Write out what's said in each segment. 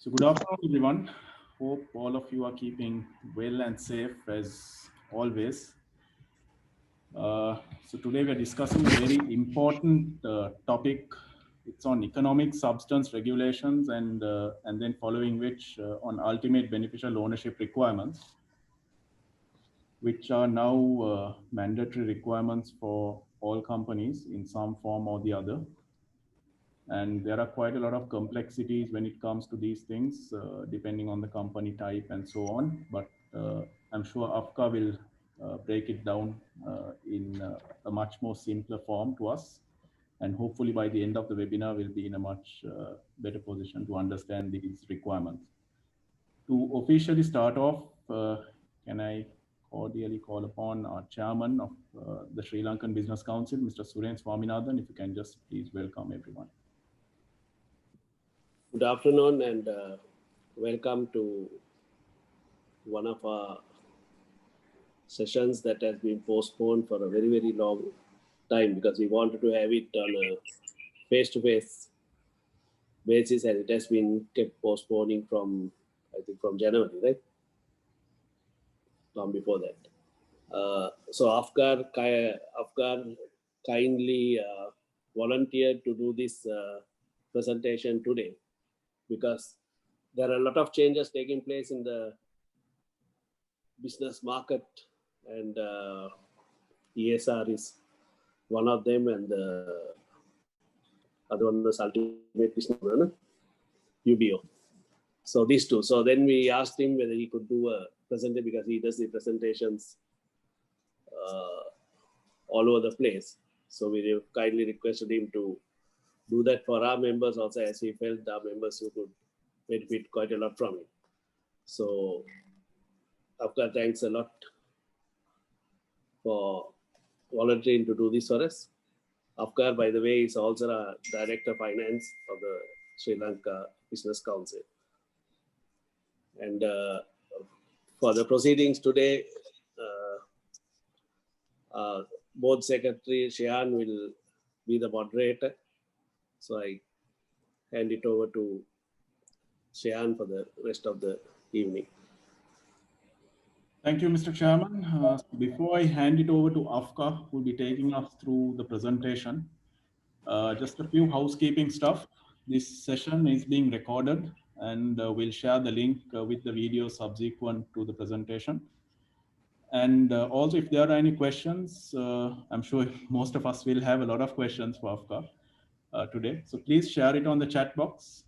So good afternoon, everyone. Hope all of you are keeping well and safe as always. So today we are discussing a very important topic. It's on economic substance regulations and then following which on ultimate beneficial ownership requirements, which are now mandatory requirements for all companies in some form or the other. And there are quite a lot of complexities when it comes to these things, depending on the company type and so on. But I'm sure Afka will break it down in a much more simpler form to us. And hopefully by the end of the webinar, we'll be in a much better position to understand these requirements. To officially start off, can I cordially call upon our chairman of the Sri Lankan Business Council, Mr. Suren Swaminathan, if you can just please welcome everyone. Good afternoon and welcome to one of our sessions that has been postponed for a very, very long time because we wanted to have it on a face-to-face basis, and it has been kept postponing from, I think, from January, right? Long before that. So Afkar kindly volunteered to do this presentation today because there are a lot of changes taking place in the business market, and ESR is one of them, and the other one is Ultimate Business UBO. So these two. So then we asked him whether he could do a presentation because he does the presentations all over the place. So we kindly requested him to do that for our members also, as he felt our members who could benefit quite a lot from it. So Afkar, thanks a lot for volunteering to do this for us. Afkar, by the way, is also a Director of Finance of the Sri Lanka Business Council. And for the proceedings today, Board Secretary Shian will be the moderator. So I hand it over to Shian for the rest of the evening. Thank you, Mr. Chairman. Before I hand it over to Afka, who will be taking us through the presentation, just a few housekeeping stuff. This session is being recorded, and we'll share the link with the video subsequent to the presentation. And also, if there are any questions, I'm sure most of us will have a lot of questions for Afka today. So please share it on the chat box,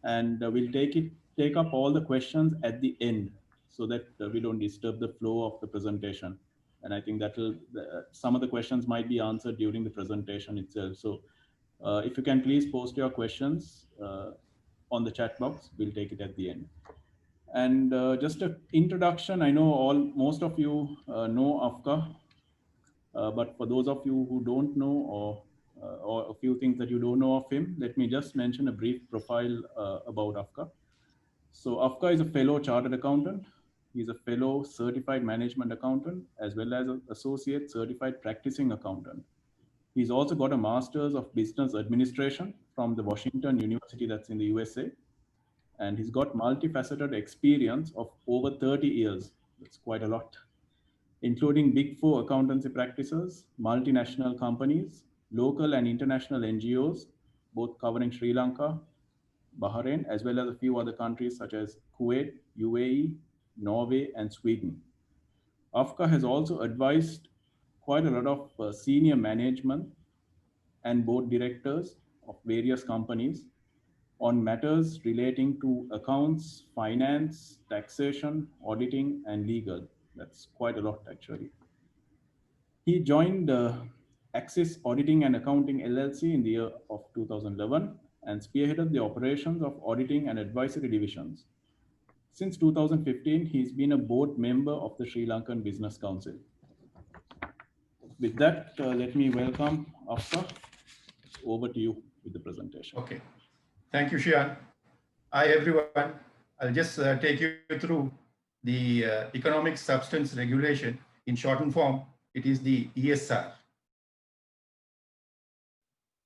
and we'll take up all the questions at the end, so that we don't disturb the flow of the presentation. And I think that will some of the questions might be answered during the presentation itself. So if you can please post your questions on the chat box, we'll take it at the end. And just an introduction, I know most of you know Afka, but for those of you who don't know, or a few things that you don't know of him, let me just mention a brief profile about Afka. So Afka is a fellow chartered accountant. He's a fellow certified management accountant, as well as an associate certified practicing accountant. He's also got a master's of business administration from the Washington University, that's in the USA. And he's got multifaceted experience of over 30 years. That's quite a lot, including Big Four accountancy practices, multinational companies, local and international NGOs, both covering Sri Lanka, Bahrain, as well as a few other countries such as Kuwait, UAE, Norway, and Sweden. Afka has also advised quite a lot of senior management and board directors of various companies on matters relating to accounts, finance, taxation, auditing, and legal. That's quite a lot, actually. He joined Axis Auditing and Accounting LLC in the year of 2011 and spearheaded the operations of auditing and advisory divisions. Since 2015, he's been a board member of the Sri Lankan Business Council. With that, let me welcome Afka. Over to you with the presentation. Okay. Thank you, Shian. Hi, everyone. I'll just take you through the Economic Substance Regulation. In shortened form, it is the ESR.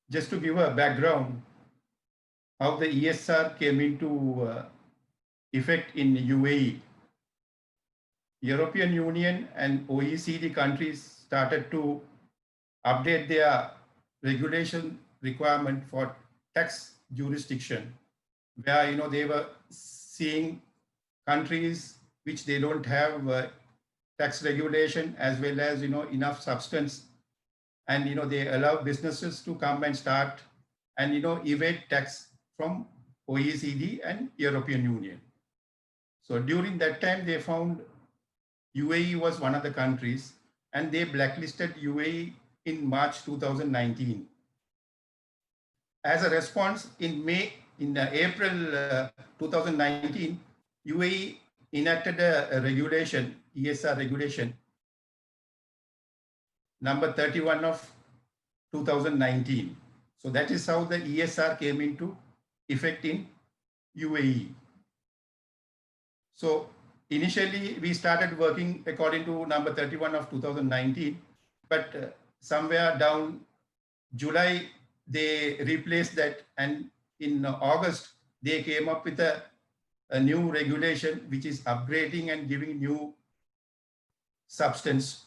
Just to give a background, how the ESR came into effect in UAE. European Union and OECD countries started to update their regulation requirement for tax jurisdiction, where they were seeing countries which they don't have tax regulation as well as enough substance, and they allow businesses to come and start and evade tax from OECD and European Union. So during that time they found UAE was one of the countries, and they blacklisted UAE in March 2019. As a response, in April 2019, UAE enacted a regulation, ESR regulation, number 31 of 2019. So that is how the ESR came into effect in UAE. So initially we started working according to number 31 of 2019, but somewhere down July, they replaced that, and in August, they came up with a new regulation which is upgrading and giving new substance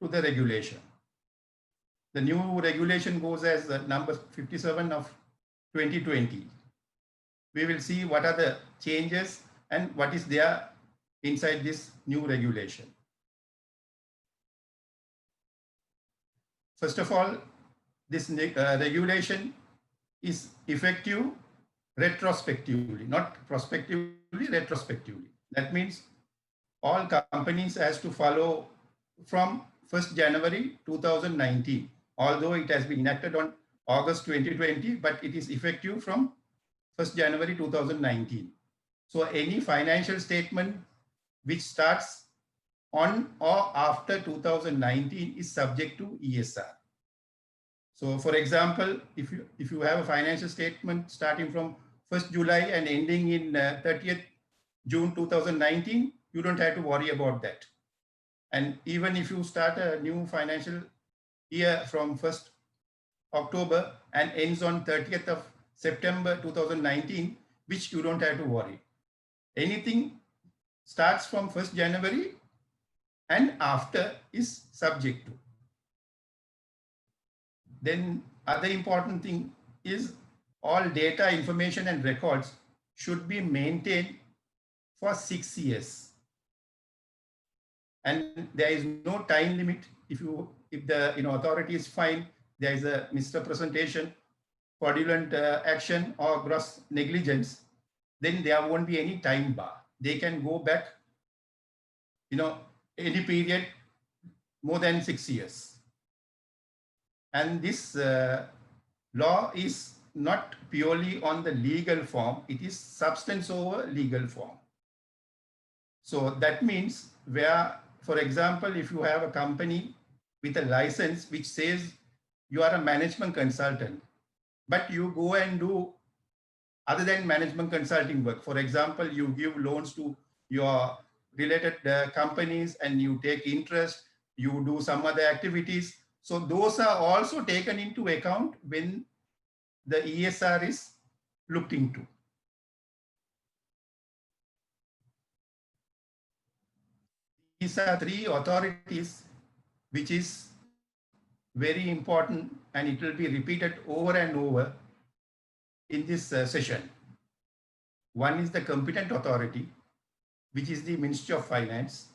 to the regulation. The new regulation goes as number 57 of 2020. We will see what are the changes and what is there inside this new regulation. First of all, this regulation is effective retrospectively, not prospectively, retrospectively. That means all companies has to follow from 1st January 2019, although it has been enacted on August 2020, but it is effective from 1st January 2019. So any financial statement which starts on or after 2019 is subject to ESR. So for example, if you have a financial statement starting from 1st July and ending in 30th June 2019, you don't have to worry about that. And even if you start a new financial year from 1st October and ends on 30th of September 2019, which you don't have to worry. Anything starts from 1st January and after is subject to. Then other important thing is all data, information and records should be maintained for 6 years. And there is no time limit. If the authority is fined, there is a misrepresentation, fraudulent action or gross negligence, then there won't be any time bar. They can go back, any period more than 6 years. And this law is not purely on the legal form, it is substance over legal form. So that means where, for example, if you have a company with a license which says you are a management consultant, but you go and do other than management consulting work. For example, you give loans to your related companies and you take interest, you do some other activities. So those are also taken into account when the ESR is looked into. These are 3 authorities which is very important, and it will be repeated over and over in this session. One is the competent authority, which is the Ministry of Finance.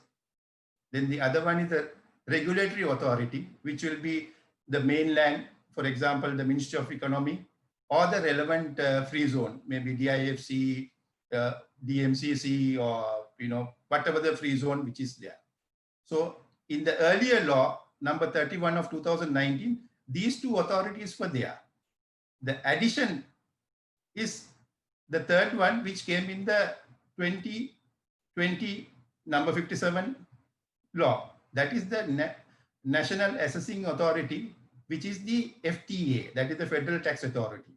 Then the other one is the regulatory authority, which will be the mainland, for example, the Ministry of Economy, or the relevant free zone, maybe DIFC, DMCC, or whatever the free zone which is there. So in the earlier law, number 31 of 2019, these 2 authorities were there. The addition is the third one, which came in the 2020 number 57 law. That is the National Assessing Authority, which is the FTA, that is the Federal Tax Authority.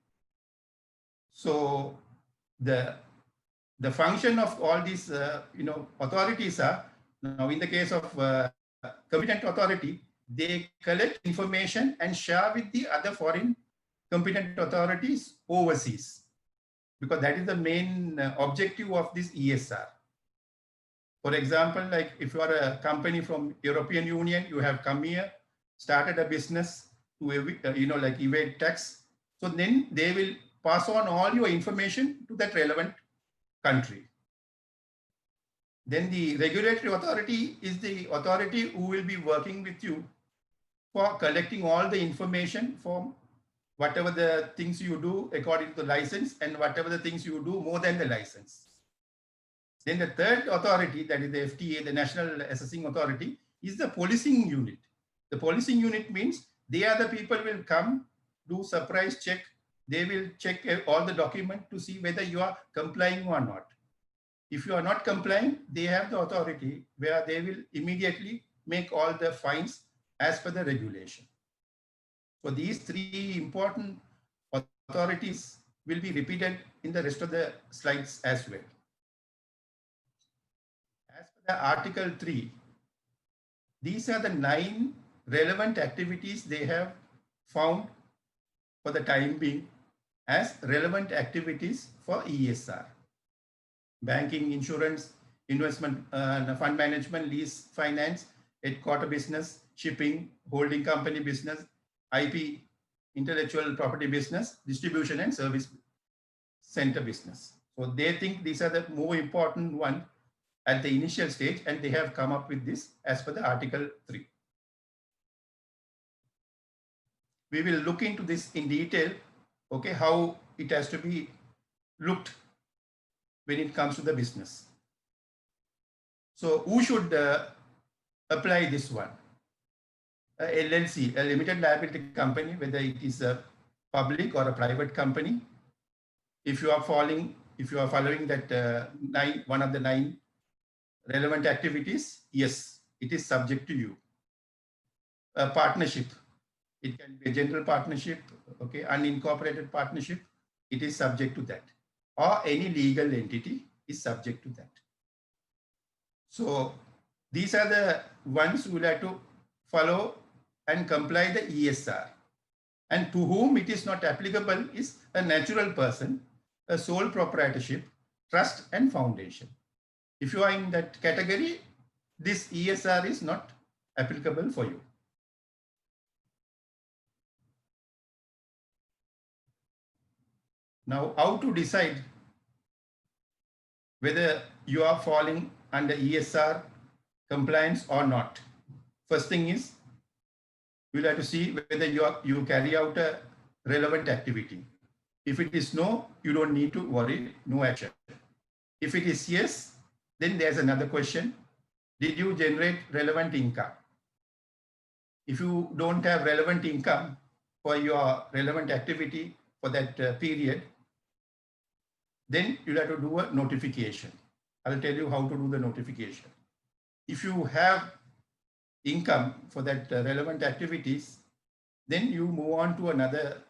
So the function of all these authorities are, now in the case of competent authority, they collect information and share with the other foreign competent authorities overseas. because that is the main objective of this ESR. For example, like if you are a company from European Union, you have come here, started a business to like evade tax. So then they will pass on all your information to that relevant country. Then the regulatory authority is the authority who will be working with you for collecting all the information from whatever the things you do according to the license and whatever the things you do more than the license. Then the third authority, that is the FTA, the National Assessing Authority, is the policing unit. The policing unit means they are the people will come, do surprise check. They will check all the document to see whether you are complying or not. If you are not complying, they have the authority where they will immediately make all the fines as per the regulation. So these three important authorities will be repeated in the rest of the slides as well. As per the Article 3, these are the 9 relevant activities they have found for the time being as relevant activities for ESR. Banking, insurance, investment, fund management, lease finance, headquarter business, shipping, holding company business, IP, intellectual property business, distribution and service center business. So they think these are the more important one at the initial stage, and they have come up with this as per the Article 3. We will look into this in detail, okay, how it has to be looked when it comes to the business. So who should apply this one? LLC, a limited liability company, whether it is a public or a private company. If you are following that one of the 9 relevant activities, yes, it is subject to you. A partnership, it can be a general partnership, okay, unincorporated partnership, it is subject to that. Or any legal entity is subject to that. So these are the ones who will have to follow and comply the ESR. And to whom it is not applicable is a natural person, a sole proprietorship, trust and foundation. If you are in that category, this ESR is not applicable for you. Now, how to decide whether you are falling under ESR compliance or not? First thing is, we'll have to see whether you carry out a relevant activity. If it is no, you don't need to worry, no action. If it is yes, then there's another question. Did you generate relevant income? If you don't have relevant income for your relevant activity for that period, then you'll have to do a notification. I'll tell you how to do the notification. If you have income for that relevant activities, then you move on to another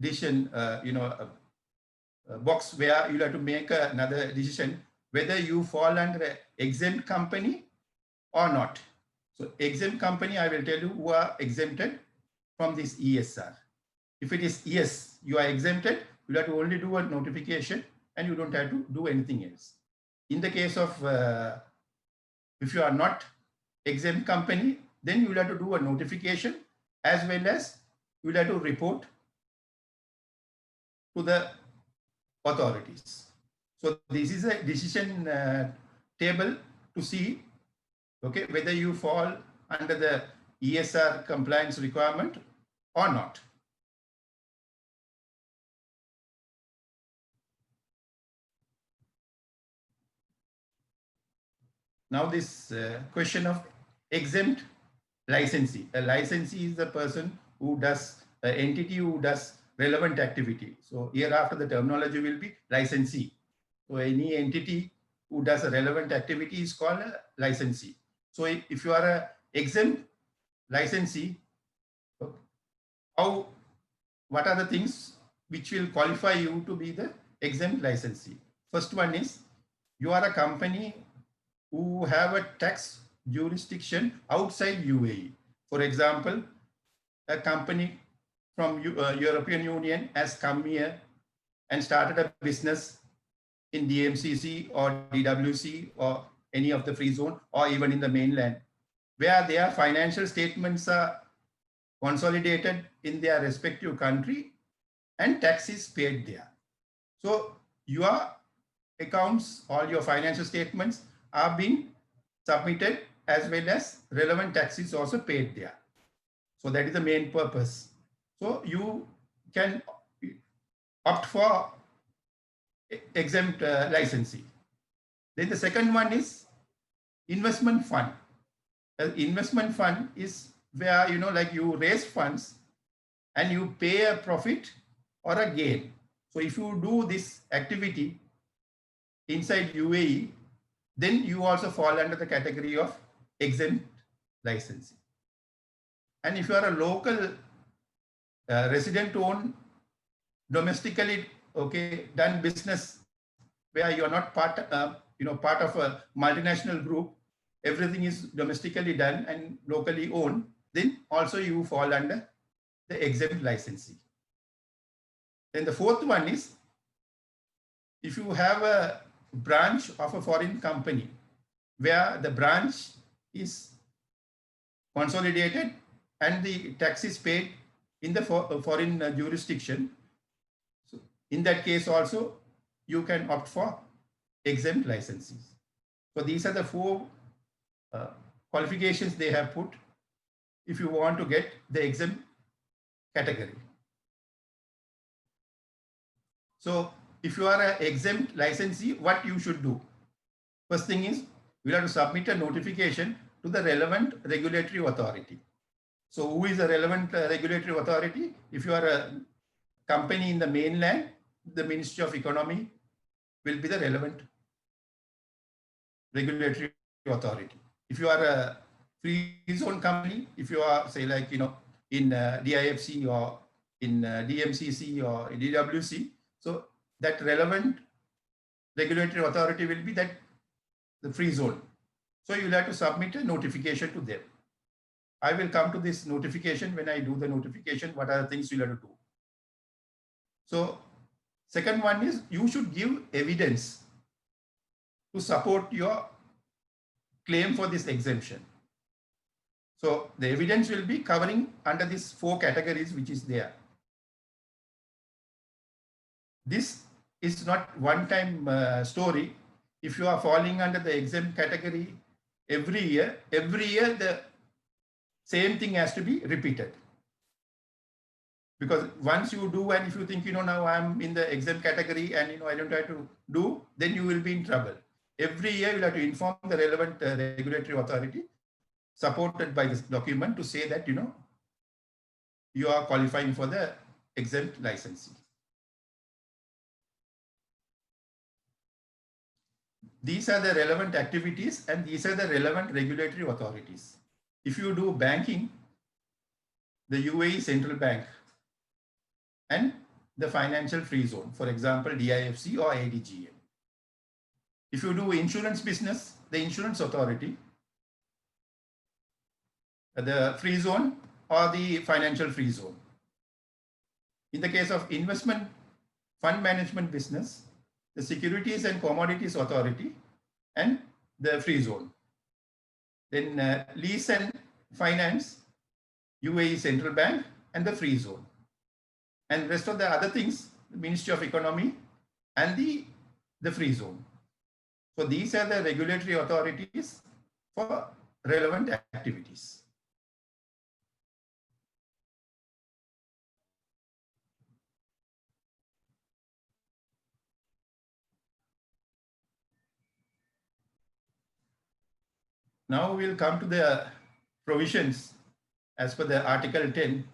decision, a box where you'll have to make another decision whether you fall under an exempt company or not. So exempt company, I will tell you who are exempted from this ESR. If it is yes, you are exempted, you have to only do a notification and you don't have to do anything else. In the case of, if you are not exempt company, then you will have to do a notification as well as you will have to report to the authorities. So this is a decision table to see, okay, whether you fall under the ESR compliance requirement or not. Now this question of exempt licensee. A licensee is the person who does, an entity who does relevant activity. So hereafter the terminology will be licensee. So any entity who does a relevant activity is called a licensee. So if you are an exempt licensee, what are the things which will qualify you to be the exempt licensee? First one is you are a company who have a tax jurisdiction outside UAE. For example, a company from European Union has come here and started a business in DMCC or DWC or any of the free zone or even in the mainland, where their financial statements are consolidated in their respective country and tax is paid there. So your accounts, all your financial statements are being submitted as well as relevant tax is also paid there. So that is the main purpose. So you can opt for exempt licensee. Then the second one is investment fund. Investment fund is where, you know, like you raise funds and you pay a profit or a gain. So if you do this activity inside UAE, then you also fall under the category of exempt licensing. And if you are a local resident-owned, domestically done business where you are not part of a multinational group, everything is domestically done and locally owned, then also you fall under the exempt licensee. Then the fourth one is, if you have a branch of a foreign company where the branch is consolidated and the tax is paid in the foreign jurisdiction, so in that case also you can opt for exempt licenses. So these are the four qualifications they have put if you want to get the exempt category. So if you are an exempt licensee, what you should do? First thing is, you have to submit a notification to the relevant regulatory authority. So who is the relevant regulatory authority? If you are a company in the mainland, the Ministry of Economy will be the relevant regulatory authority. If you are a free zone company, if you are, say, like, you know, in DIFC or in DMCC or DWC, so that relevant regulatory authority will be that the free zone. So you'll have to submit a notification to them. I will come to this notification when I do the notification, what are the things you'll have to do. So second one is, you should give evidence to support your claim for this exemption. So the evidence will be covering under these four categories which is there. This is not one-time story. If you are falling under the exempt category every year the same thing has to be repeated. Because once you do, and if you think, you know, now I'm in the exempt category and, you know, I don't have to do, then you will be in trouble. Every year you'll have to inform the relevant regulatory authority supported by this document to say that, you know, you are qualifying for the exempt licensing. These are the relevant activities and these are the relevant regulatory authorities. If you do banking, the UAE Central Bank and the financial free zone, for example, DIFC or ADGM. If you do insurance business, the insurance authority, the free zone or the financial free zone. In the case of investment fund management business, the Securities and Commodities Authority and the free zone. Then lease and finance, UAE Central Bank and the free zone. And rest of the other things, the Ministry of Economy and the free zone. So these are the regulatory authorities for relevant activities. Now we'll come to the provisions as per the Article 10,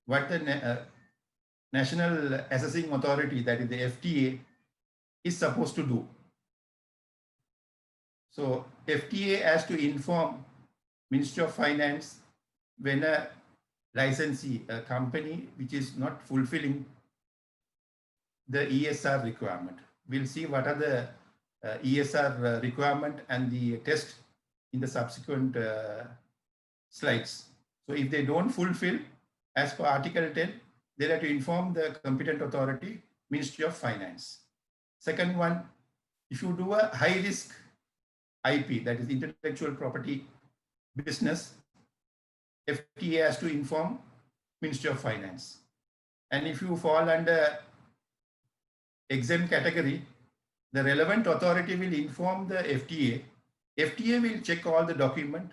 what the National Assessing Authority, that is the FTA, is supposed to do. So FTA has to inform Ministry of Finance when a licensee, a company which is not fulfilling the ESR requirement. We'll see what are the ESR requirement and the test in the subsequent slides. So if they don't fulfill as per Article 10, they have to inform the competent authority, Ministry of Finance. Second one, if you do a high risk IP, that is intellectual property business, FTA has to inform Ministry of Finance. And if you fall under exempt category, the relevant authority will inform the FTA. FTA will check all the document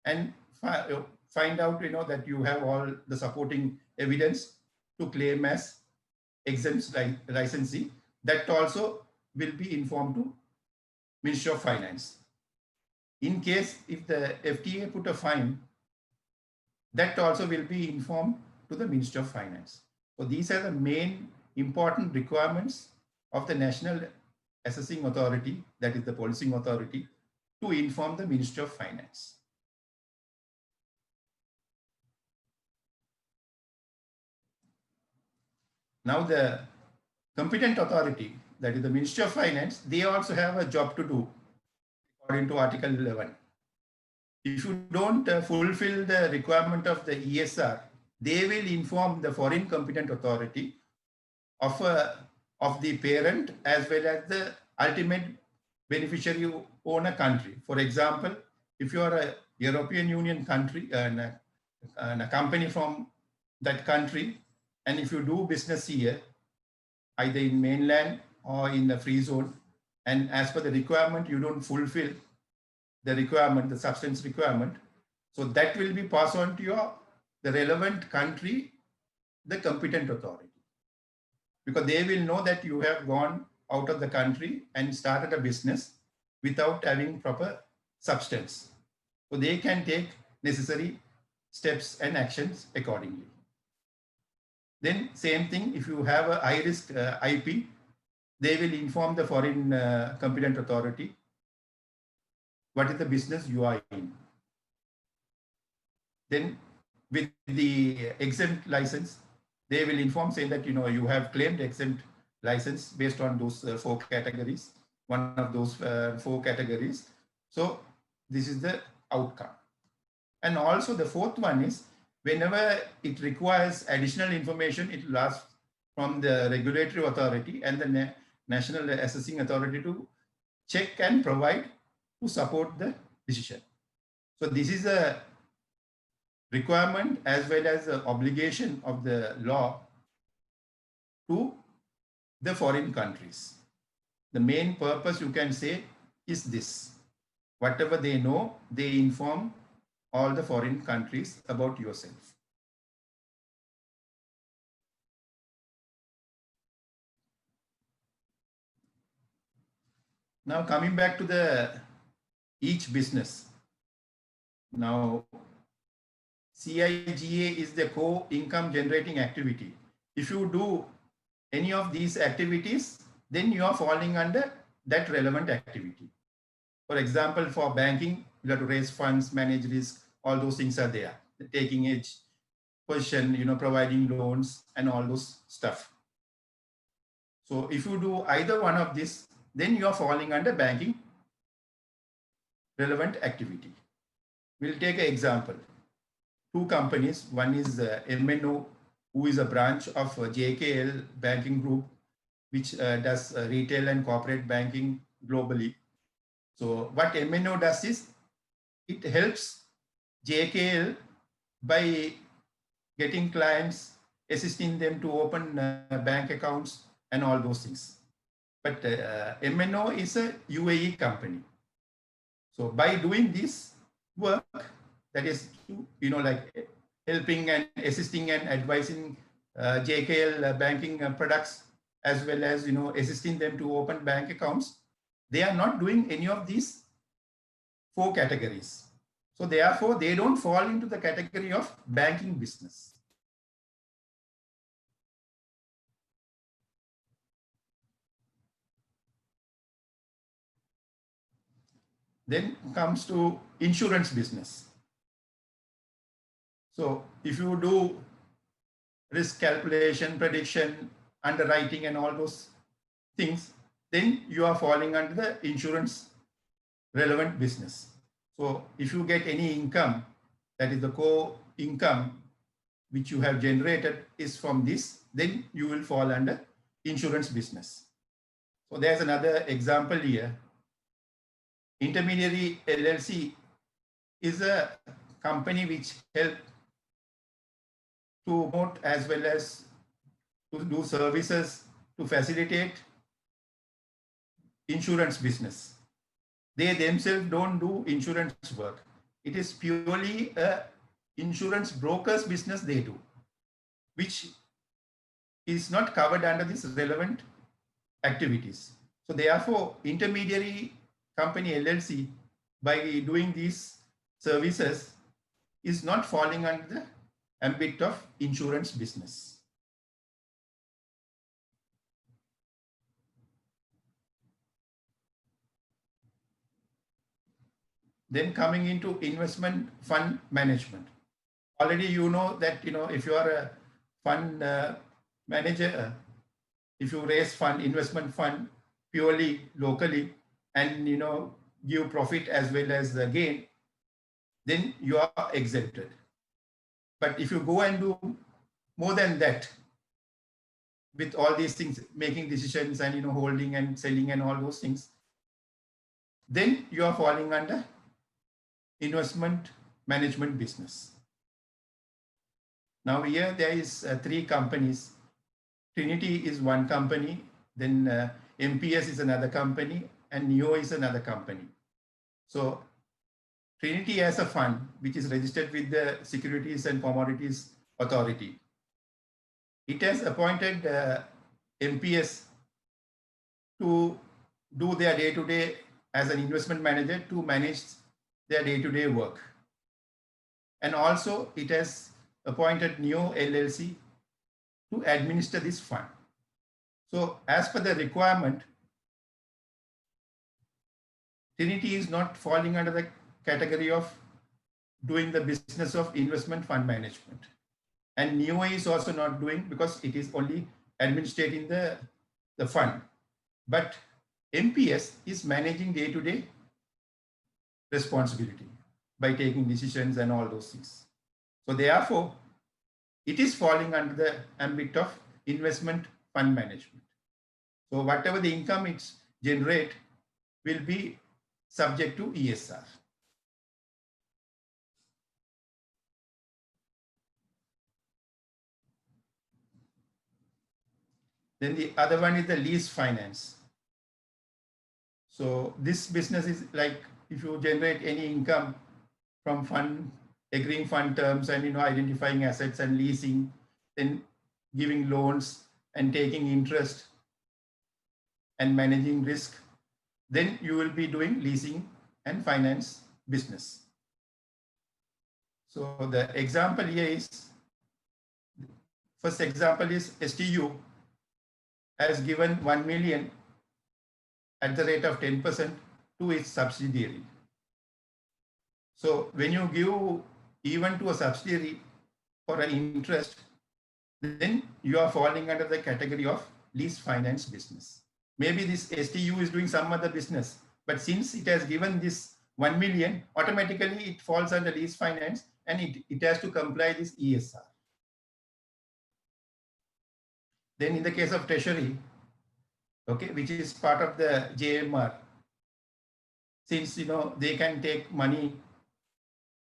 and find out, that you have all the supporting evidence to claim as exempt licensee. That also will be informed to Ministry of Finance. In case if the FTA put a fine, that also will be informed to the Ministry of Finance. So these are the main important requirements of the National Assessing Authority, that is the policing authority, to inform the Ministry of Finance. Now the competent authority, that is the Ministry of Finance, they also have a job to do according to Article 11. If you don't fulfill the requirement of the ESR, they will inform the foreign competent authority of the parent as well as the ultimate beneficiary owner country. For example, if you are a European Union country and a company from that country, and if you do business here, either in mainland or in the free zone, and as per the requirement, you don't fulfill the requirement, the substance requirement, so that will be passed on to the relevant country, the competent authority, because they will know that you have gone out of the country and started a business without having proper substance. So they can take necessary steps and actions accordingly. Then same thing, if you have a high risk IP, they will inform the foreign competent authority what is the business you are in. Then with the exempt license, they will inform saying that you have claimed exempt license based on those 4 categories, one of those 4 categories. So this is the outcome. And also the fourth one is, whenever it requires additional information, it will ask from the regulatory authority and the National Assessing Authority to check and provide to support the decision. So this is a requirement as well as the obligation of the law to the foreign countries. The main purpose, you can say, is this. Whatever they know, they inform all the foreign countries about yourself. Now coming back to each business. Now CIGA is the core income generating activity. If you do any of these activities, then you are falling under that relevant activity. For example, for banking, you have to raise funds, manage risk, all those things are there. The taking edge position, providing loans and all those stuff. So if you do either one of these, then you are falling under banking relevant activity. We'll take an example. 2 companies, one is MNO, who is a branch of JKL Banking Group, which does retail and corporate banking globally. So what MNO does is, it helps JKL by getting clients, assisting them to open bank accounts and all those things. But MNO is a UAE company. So by doing this work, that is, like helping and assisting and advising JKL banking products, as well as, assisting them to open bank accounts, they are not doing any of these 4 categories. So therefore, they don't fall into the category of banking business. Then comes to insurance business. So if you do risk calculation, prediction, underwriting and all those things, then you are falling under the insurance relevant business. So if you get any income, that is the core income which you have generated is from this, then you will fall under insurance business. So there's another example here. Intermediary LLC is a company which help to promote as well as to do services to facilitate insurance business. They themselves don't do insurance work. It is purely a insurance broker's business they do, which is not covered under these relevant activities. So therefore, intermediary company LLC, by doing these services, is not falling under the ambit of insurance business. Then coming into investment fund management. Already you know that, if you are a fund manager, if you raise fund, investment fund purely locally and, give profit as well as the gain, then you are exempted. But if you go and do more than that, with all these things, making decisions and, holding and selling and all those things, then you are falling under investment management business. Now here there is 3 companies. Trinity is one company, then MPS is another company, and NEO is another company. So Trinity has a fund which is registered with the Securities and Commodities Authority. It has appointed MPS to do their day-to-day as an investment manager to manage their day-to-day work. And also it has appointed NEO LLC to administer this fund. So as per the requirement, Trinity is not falling under the category of doing the business of investment fund management. And NEO is also not doing, because it is only administrating the fund. But MPS is managing day-to-day responsibility by taking decisions and all those things. So therefore, it is falling under the ambit of investment fund management. So whatever the income it generate will be subject to ESR. Then the other one is the lease finance. So this business is like, if you generate any income from fund, agreeing fund terms and, identifying assets and leasing, then giving loans and taking interest and managing risk, then you will be doing leasing and finance business. So the example here is, first example is STU has given 1 million at the rate of 10% to its subsidiary. So when you give even to a subsidiary for an interest, then you are falling under the category of lease finance business. Maybe this STU is doing some other business, but since it has given this 1 million, automatically it falls under lease finance and it has to comply this ESR. Then in the case of treasury, okay, which is part of the JMR, since, they can take money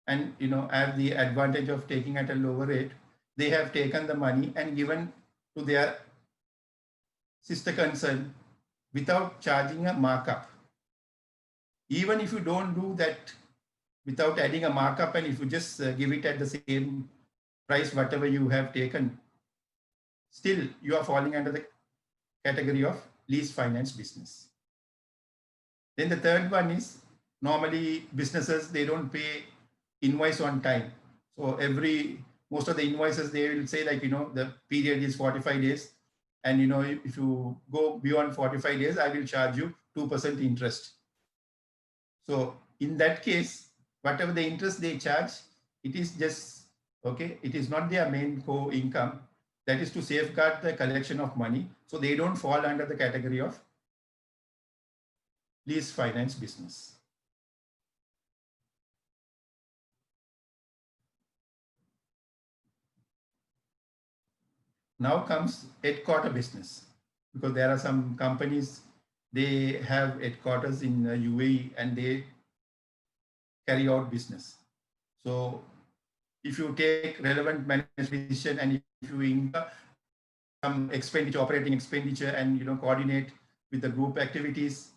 and, have the advantage of taking at a lower rate, they have taken the money and given to their sister concern without charging a markup. Even if you don't do that without adding a markup, and if you just give it at the same price, whatever you have taken, still you are falling under the category of lease finance business. Then the third one is, normally businesses, they don't pay invoice on time. So most of the invoices, they will say like, the period is 45 days. And, if you go beyond 45 days, I will charge you 2% interest. So in that case, whatever the interest they charge, it is just, okay, it is not their main core income. That is to safeguard the collection of money. So they don't fall under the category of lease finance business. Now comes headquarter business, because there are some companies, they have headquarters in UAE and they carry out business. So if you take relevant management decision and if you incur some expenditure, operating expenditure, and coordinate with the group activities,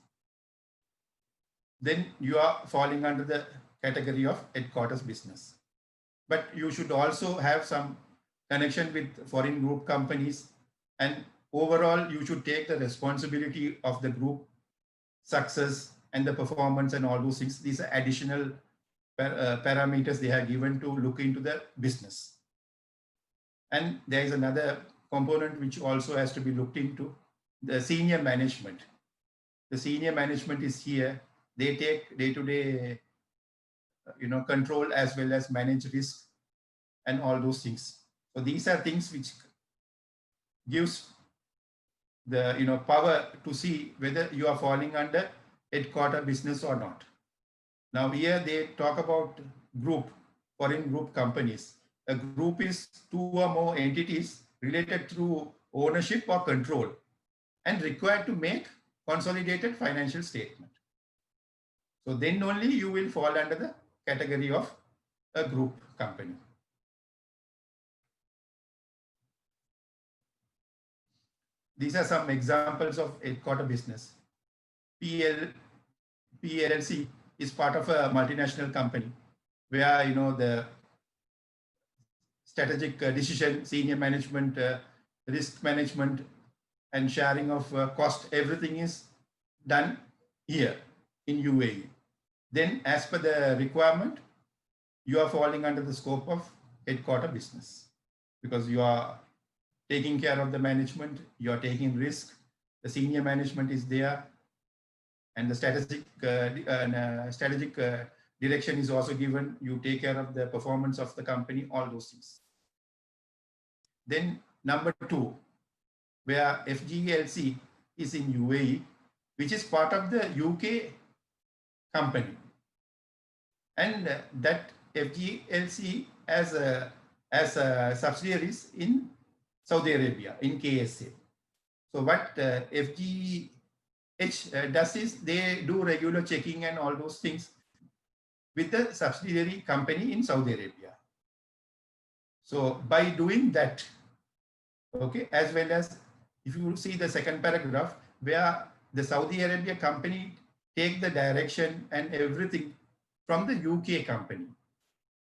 then you are falling under the category of headquarters business. But you should also have some connection with foreign group companies, and overall you should take the responsibility of the group success and the performance and all those things. These are additional parameters they have given to look into the business. And there is another component which also has to be looked into, the senior management. The senior management is here. They take day-to-day control as well as manage risk and all those things. So these are things which gives the power to see whether you are falling under headquarter business or not. Now here they talk about group, foreign group companies. A group is 2 or more entities related through ownership or control and required to make consolidated financial statement. So then only you will fall under the category of a group company. These are some examples of headquarter business. PLC is part of a multinational company where the strategic decision, senior management, risk management, and sharing of cost, everything is done here in UAE. Then as per the requirement, you are falling under the scope of headquarter business because you are taking care of the management, you are taking risk, the senior management is there, and the strategic direction is also given. You take care of the performance of the company, all those things. Then number 2, where FGLC is in UAE, which is part of the UK company. And that FGLC as subsidiaries in Saudi Arabia, in KSA. So what FGH does is they do regular checking and all those things with the subsidiary company in Saudi Arabia. So by doing that, okay, as well as if you see the second paragraph where the Saudi Arabia company take the direction and everything from the UK company.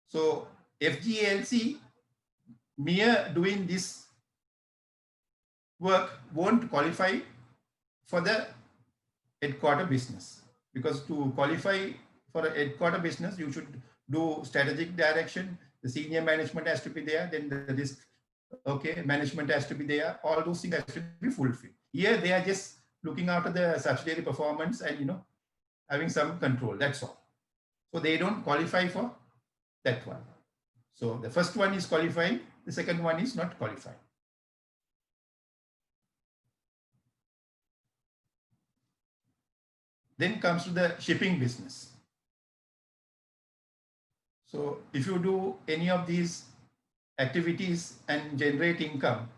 So FGLC mere doing this work won't qualify for the headquarter business, because to qualify for a headquarter business, you should do strategic direction, the senior management has to be there, then the risk, okay, management has to be there, all those things have to be fulfilled. Here they are just looking after the subsidiary performance and having some control, that's all. So they don't qualify for that one. So the first one is qualifying, the second one is not qualifying. Then comes to the shipping business. So if you do any of these activities and generate income,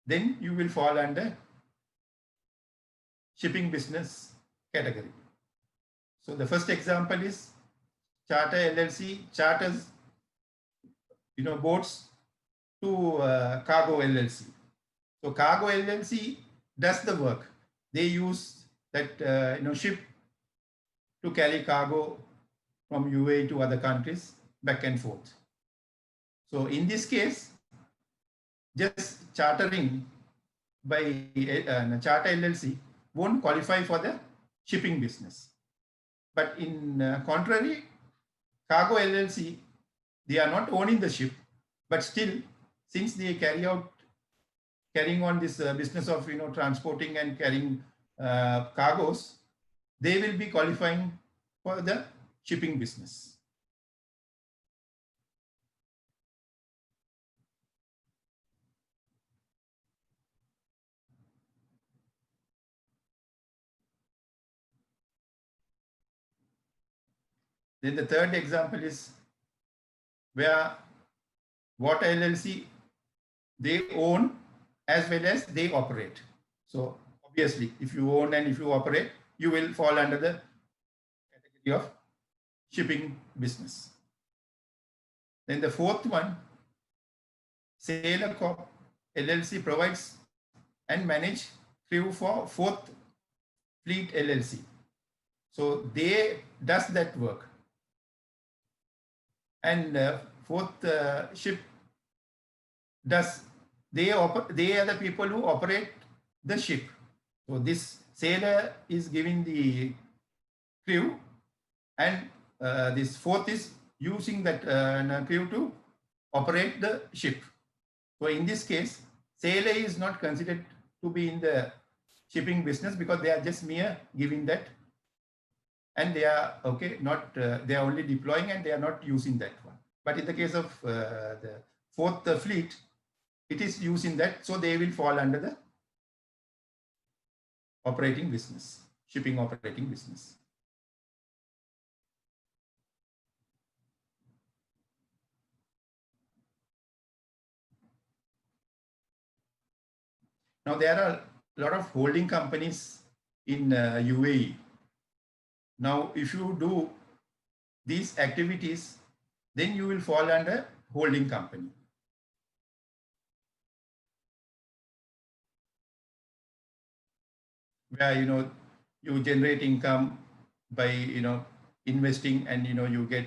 then you will fall under shipping business category. So the first example is Charter LLC charters boats to Cargo LLC. So Cargo LLC does the work. They use that ship to carry cargo from UAE to other countries back and forth. So in this case, just chartering by Charter LLC won't qualify for the shipping business. But in contrary, Cargo LLC, they are not owning the ship, but still, since they carrying on this business of transporting and carrying cargoes, they will be qualifying for the shipping business. Then the third example is where Water LLC, they own as well as they operate. So obviously, if you own and if you operate, you will fall under the category of shipping business. Then the fourth one, Sailor Corp LLC provides and manage crew for Fourth Fleet LLC. So they does that work. And Fourth Ship does, they are the people who operate the ship. So this sailor is giving the crew, and this fourth is using that crew to operate the ship. So in this case, sailor is not considered to be in the shipping business because they are just mere giving that, and they are not they are only deploying and they are not using that one. But in the case of the Fourth Fleet, it is using that, so they will fall under the operating business, shipping operating business. Now there are a lot of holding companies in UAE. Now, if you do these activities, then you will fall under holding company. Where you generate income by investing, and you get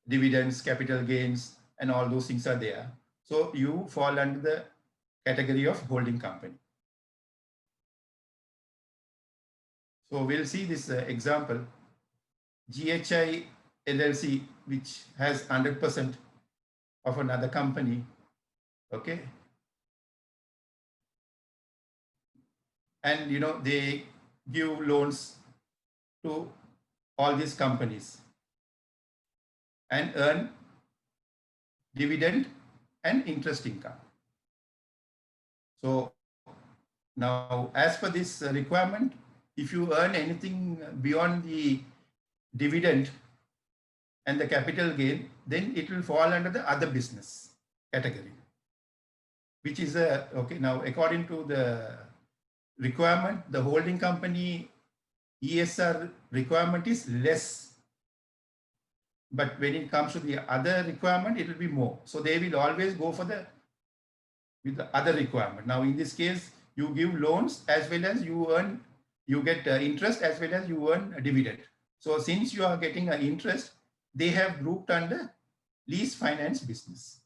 dividends, capital gains, and all those things are there. So you fall under the category of holding company. So we'll see this example. GHI LLC, which has 100% of another company, okay? And they give loans to all these companies and earn dividend and interest income. So now, as per this requirement, if you earn anything beyond the dividend and the capital gain, then it will fall under the other business category, which is now according to the requirement, the holding company ESR requirement is less, but when it comes to the other requirement, it will be more. So they will always go for with the other requirement. Now in this case, you give loans as well as you get interest as well as you earn a dividend. So since you are getting an interest, they have grouped under lease finance business,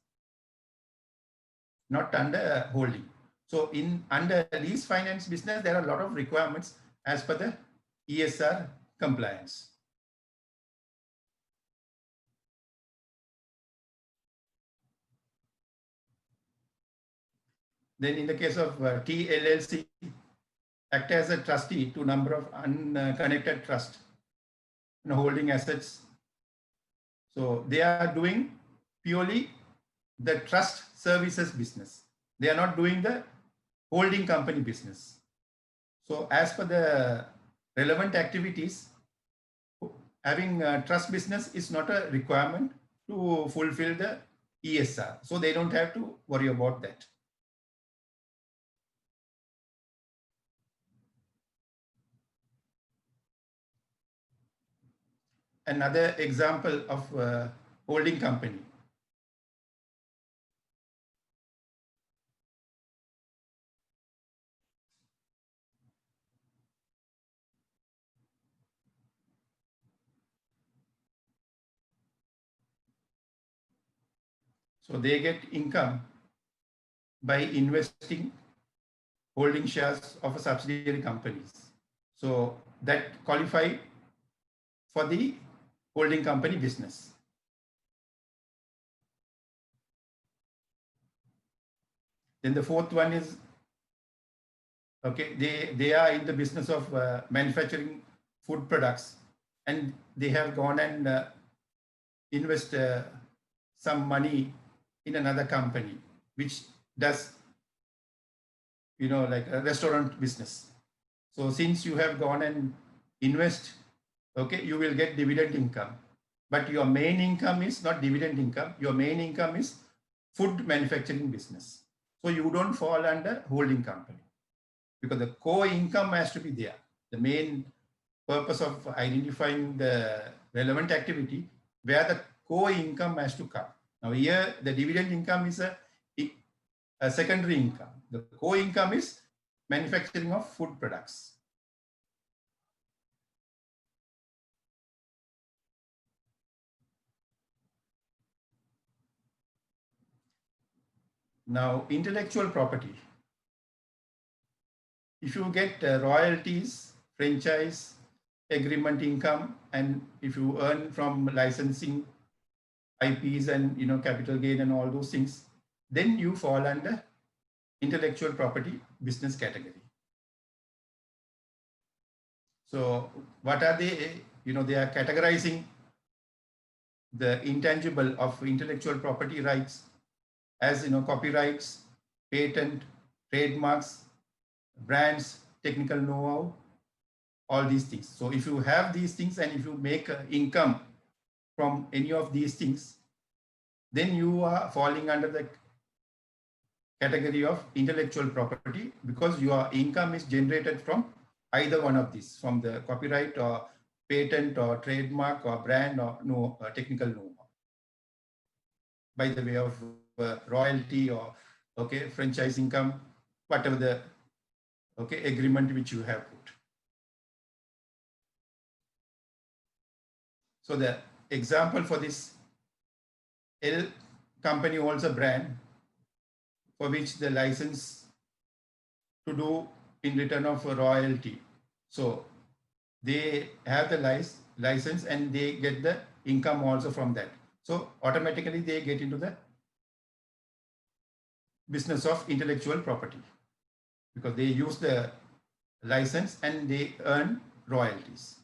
not under holding. So under lease finance business, there are a lot of requirements as per the ESR compliance. Then in the case of TLLC, act as a trustee to number of unconnected trust and holding assets. So they are doing purely the trust services business. They are not doing the holding company business. So as per the relevant activities, having a trust business is not a requirement to fulfill the ESR. So they don't have to worry about that. Another example of holding company. So they get income by investing, holding shares of a subsidiary companies. So that qualify for the holding company business. Then the fourth one is, they are in the business of manufacturing food products, and they have gone and invest some money in another company which does like a restaurant business. So since you have gone and invest, you will get dividend income, but your main income is not dividend income. Your main income is food manufacturing business. So you don't fall under holding company. because the core income has to be there. The main purpose of identifying the relevant activity where the core income has to come. Now here, the dividend income is a secondary income. The core income is manufacturing of food products. Now, intellectual property. If you get royalties, franchise, agreement income, and if you earn from licensing IPs and capital gain and all those things, then you fall under intellectual property business category. So what are they? They are categorizing the intangible of intellectual property rights as copyrights, patent, trademarks, brands, technical know-how, all these things. So if you have these things and if you make income from any of these things, then you are falling under the category of intellectual property because your income is generated from either one of these, from the copyright or patent or trademark or brand or technical know-how, by the way of royalty or franchise income, whatever the agreement which you have put. So the example for this, L company owns a brand for which the license to do in return of a royalty. So they have the license and they get the income also from that. So automatically they get into the business of intellectual property because they use the license and they earn royalties.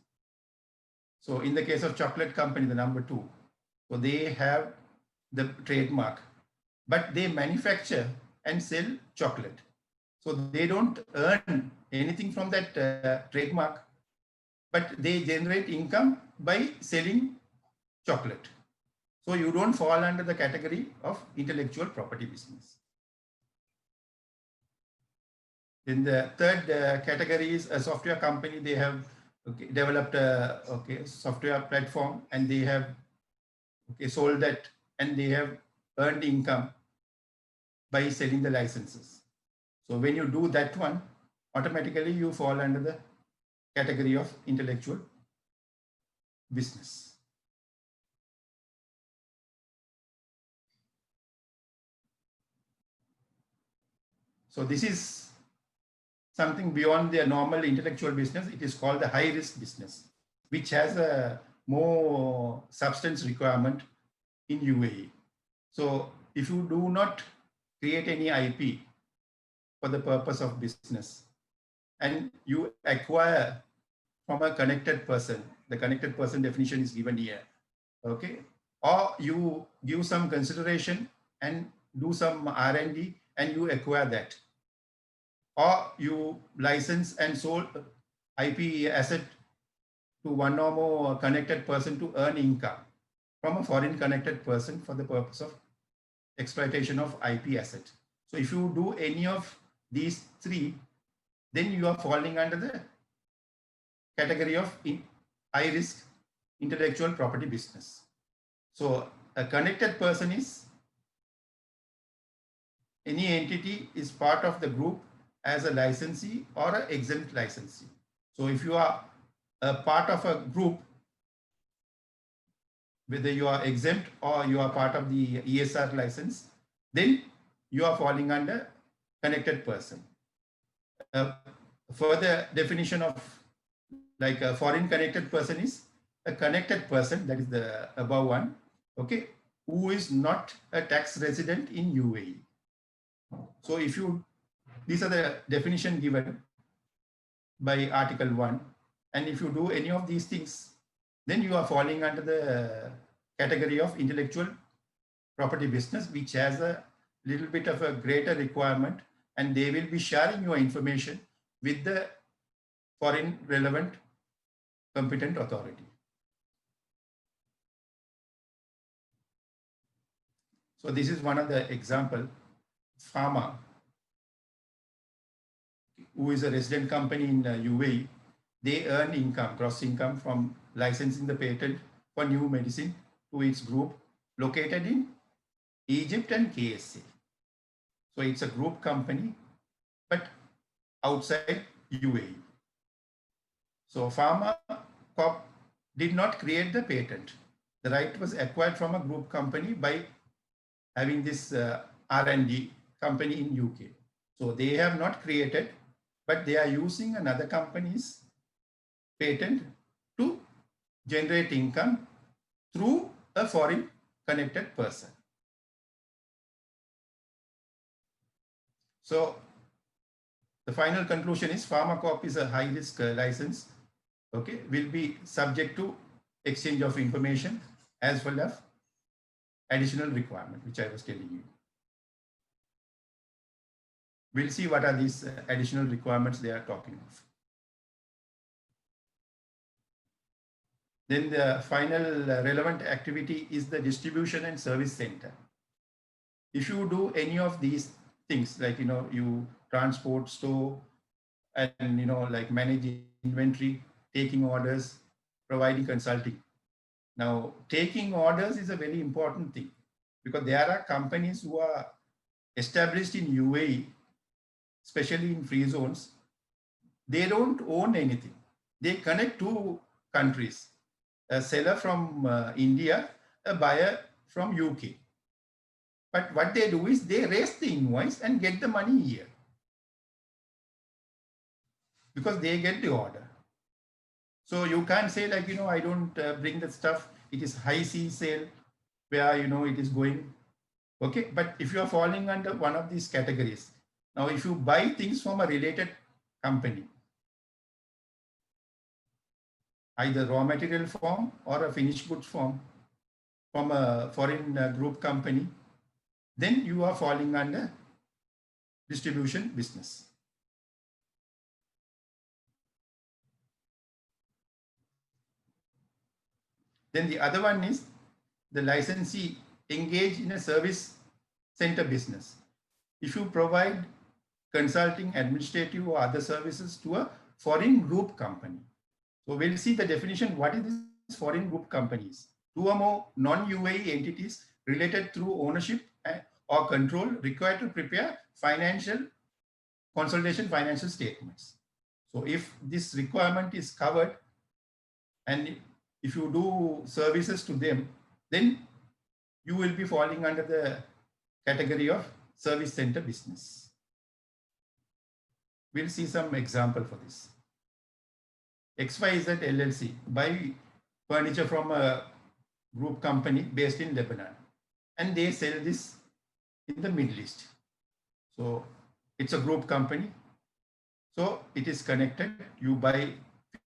So in the case of chocolate company, the number 2, so they have the trademark, but they manufacture and sell chocolate. So they don't earn anything from that trademark, but they generate income by selling chocolate. So you don't fall under the category of intellectual property business. Then the third category is a software company. They have developed a software platform and they have sold that and they have earned income by selling the licenses. So when you do that one, automatically you fall under the category of intellectual business. So this is something beyond the normal intellectual business. It is called the high risk business, which has a more substance requirement in UAE. So if you do not create any IP for the purpose of business and you acquire from a connected person, the connected person definition is given here, okay? Or you give some consideration and do some R&D and you acquire that. Or you license and sold IP asset to one or more connected person to earn income from a foreign connected person for the purpose of exploitation of IP asset. So if you do any of these 3, then you are falling under the category of high risk intellectual property business. So a connected person is any entity is part of the group as a licensee or an exempt licensee. So if you are a part of a group, whether you are exempt or you are part of the ESR license, then you are falling under connected person. Further definition of like a foreign connected person is a connected person, that is the above one, okay, who is not a tax resident in UAE. So if you, these are the definition given by Article 1. And if you do any of these things, then you are falling under the category of intellectual property business, which has a little bit of a greater requirement, and they will be sharing your information with the foreign relevant competent authority. So this is one of the example, pharma. who is a resident company in UAE, they earn income, gross income from licensing the patent for new medicine to its group located in Egypt and KSA. So it's a group company, but outside UAE. So Pharma Corp did not create the patent. The right was acquired from a group company by having this R&D company in UK. So they have not created, but they are using another company's patent to generate income through a foreign connected person. So the final conclusion is Pharma Corp is a high risk license, okay, will be subject to exchange of information as well as additional requirement, which I was telling you. We'll see what are these additional requirements they are talking of. Then the final relevant activity is the distribution and service center. If you do any of these things, like, you transport, store, and, like manage inventory, taking orders, providing consulting. Now, taking orders is a very important thing because there are companies who are established in UAE, especially in free zones. They don't own anything. They connect two countries, a seller from India, a buyer from UK. But what they do is they raise the invoice and get the money here because they get the order. So you can't say like, I don't bring the stuff. It is high sea sale where, it is going. Okay. But if you are falling under one of these categories, now if you buy things from a related company, either raw material form or a finished goods form from a foreign group company, then you are falling under distribution business. Then the other one is the licensee engage in a service center business. If you provide consulting, administrative or other services to a foreign group company. So we'll see the definition. What is this foreign group companies? Two or more non-UAE entities related through ownership or control required to prepare financial consolidation financial statements. So if this requirement is covered and if you do services to them, then you will be falling under the category of service center business. We'll see some example for this. XYZ LLC buy furniture from a group company based in Lebanon, and they sell this in the Middle East. So it's a group company. So it is connected. You buy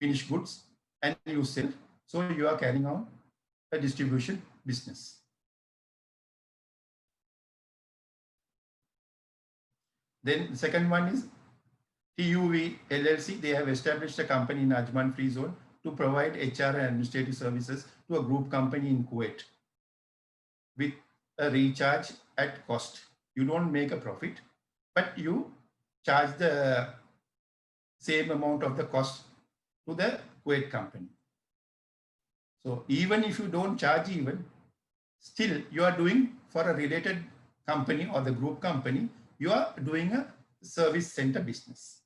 finished goods and you sell. So you are carrying on a distribution business. Then the second one is TUV LLC. They have established a company in Ajman Free Zone to provide HR and administrative services to a group company in Kuwait with a recharge at cost. You don't make a profit, but you charge the same amount of the cost to the Kuwait company. So even if you don't charge even, still you are doing for a related company or the group company, you are doing a service center business.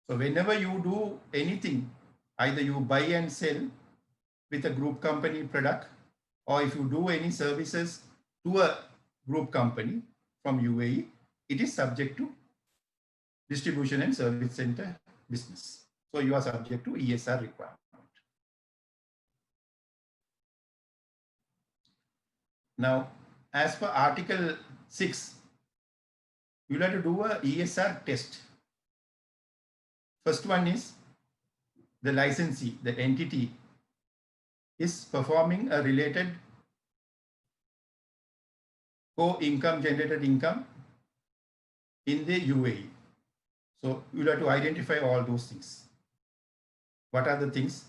So whenever you do anything, either you buy and sell with a group company product, or if you do any services to a group company from UAE, it is subject to distribution and service center business. So you are subject to ESR requirement. Now, as per Article 6, you will have to do a ESR test. First one is the licensee, the entity is performing a related co-income generated income in the UAE. So you will have to identify all those things. What are the things?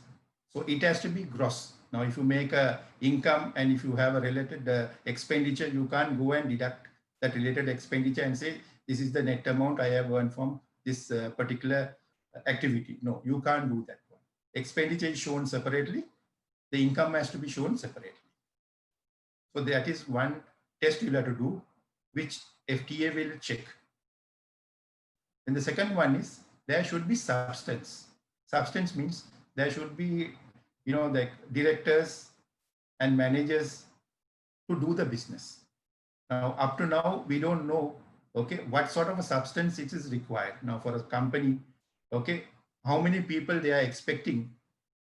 So it has to be gross. Now, if you make a income and if you have a related expenditure, you can't go and deduct that related expenditure and say this is the net amount I have earned from this particular activity. No, you can't do that one. Expenditure is shown separately. The income has to be shown separately. So that is one test you'll have to do, which FTA will check. And the second one is there should be substance. Substance means there should be, the directors and managers to do the business. Now, up to now, we don't know, okay, what sort of a substance it is required. Now, for a company, okay, how many people they are expecting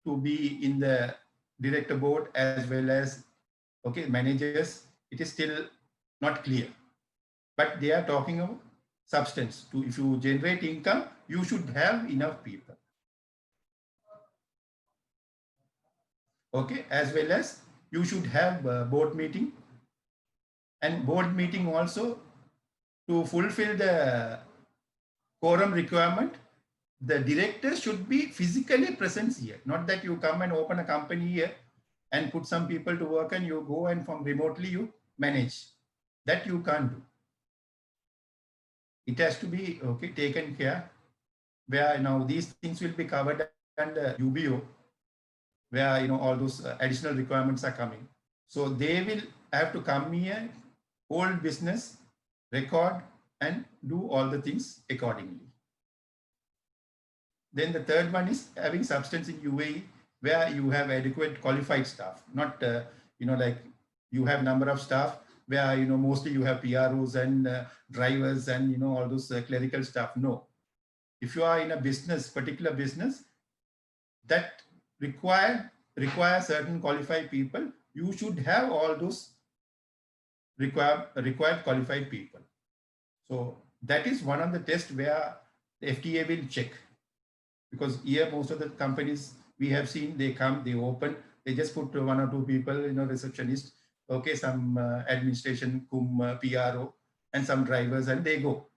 to be in the director board as well as, okay, managers, it is still not clear. But they are talking about substance. If you generate income, you should have enough people. Okay, as well as you should have a board meeting, and board meeting also to fulfill the quorum requirement. The director should be physically present here, not that you come and open a company here and put some people to work and you go and from remotely you manage. That you can't do. It has to be, okay, taken care, where now these things will be covered under UBO, where all those additional requirements are coming. So they will have to come here, hold business, record, and do all the things accordingly. Then the third one is having substance in UAE, where you have adequate qualified staff, not like you have number of staff where mostly you have PROs and drivers and all those clerical staff. No, if you are in a business, particular business that require certain qualified people, you should have all those required qualified people. So that is one of the tests where the FTA will check, because here most of the companies we have seen, they come, they open, they just put one or two people, receptionist, okay, some administration, PRO, and some drivers, and they go.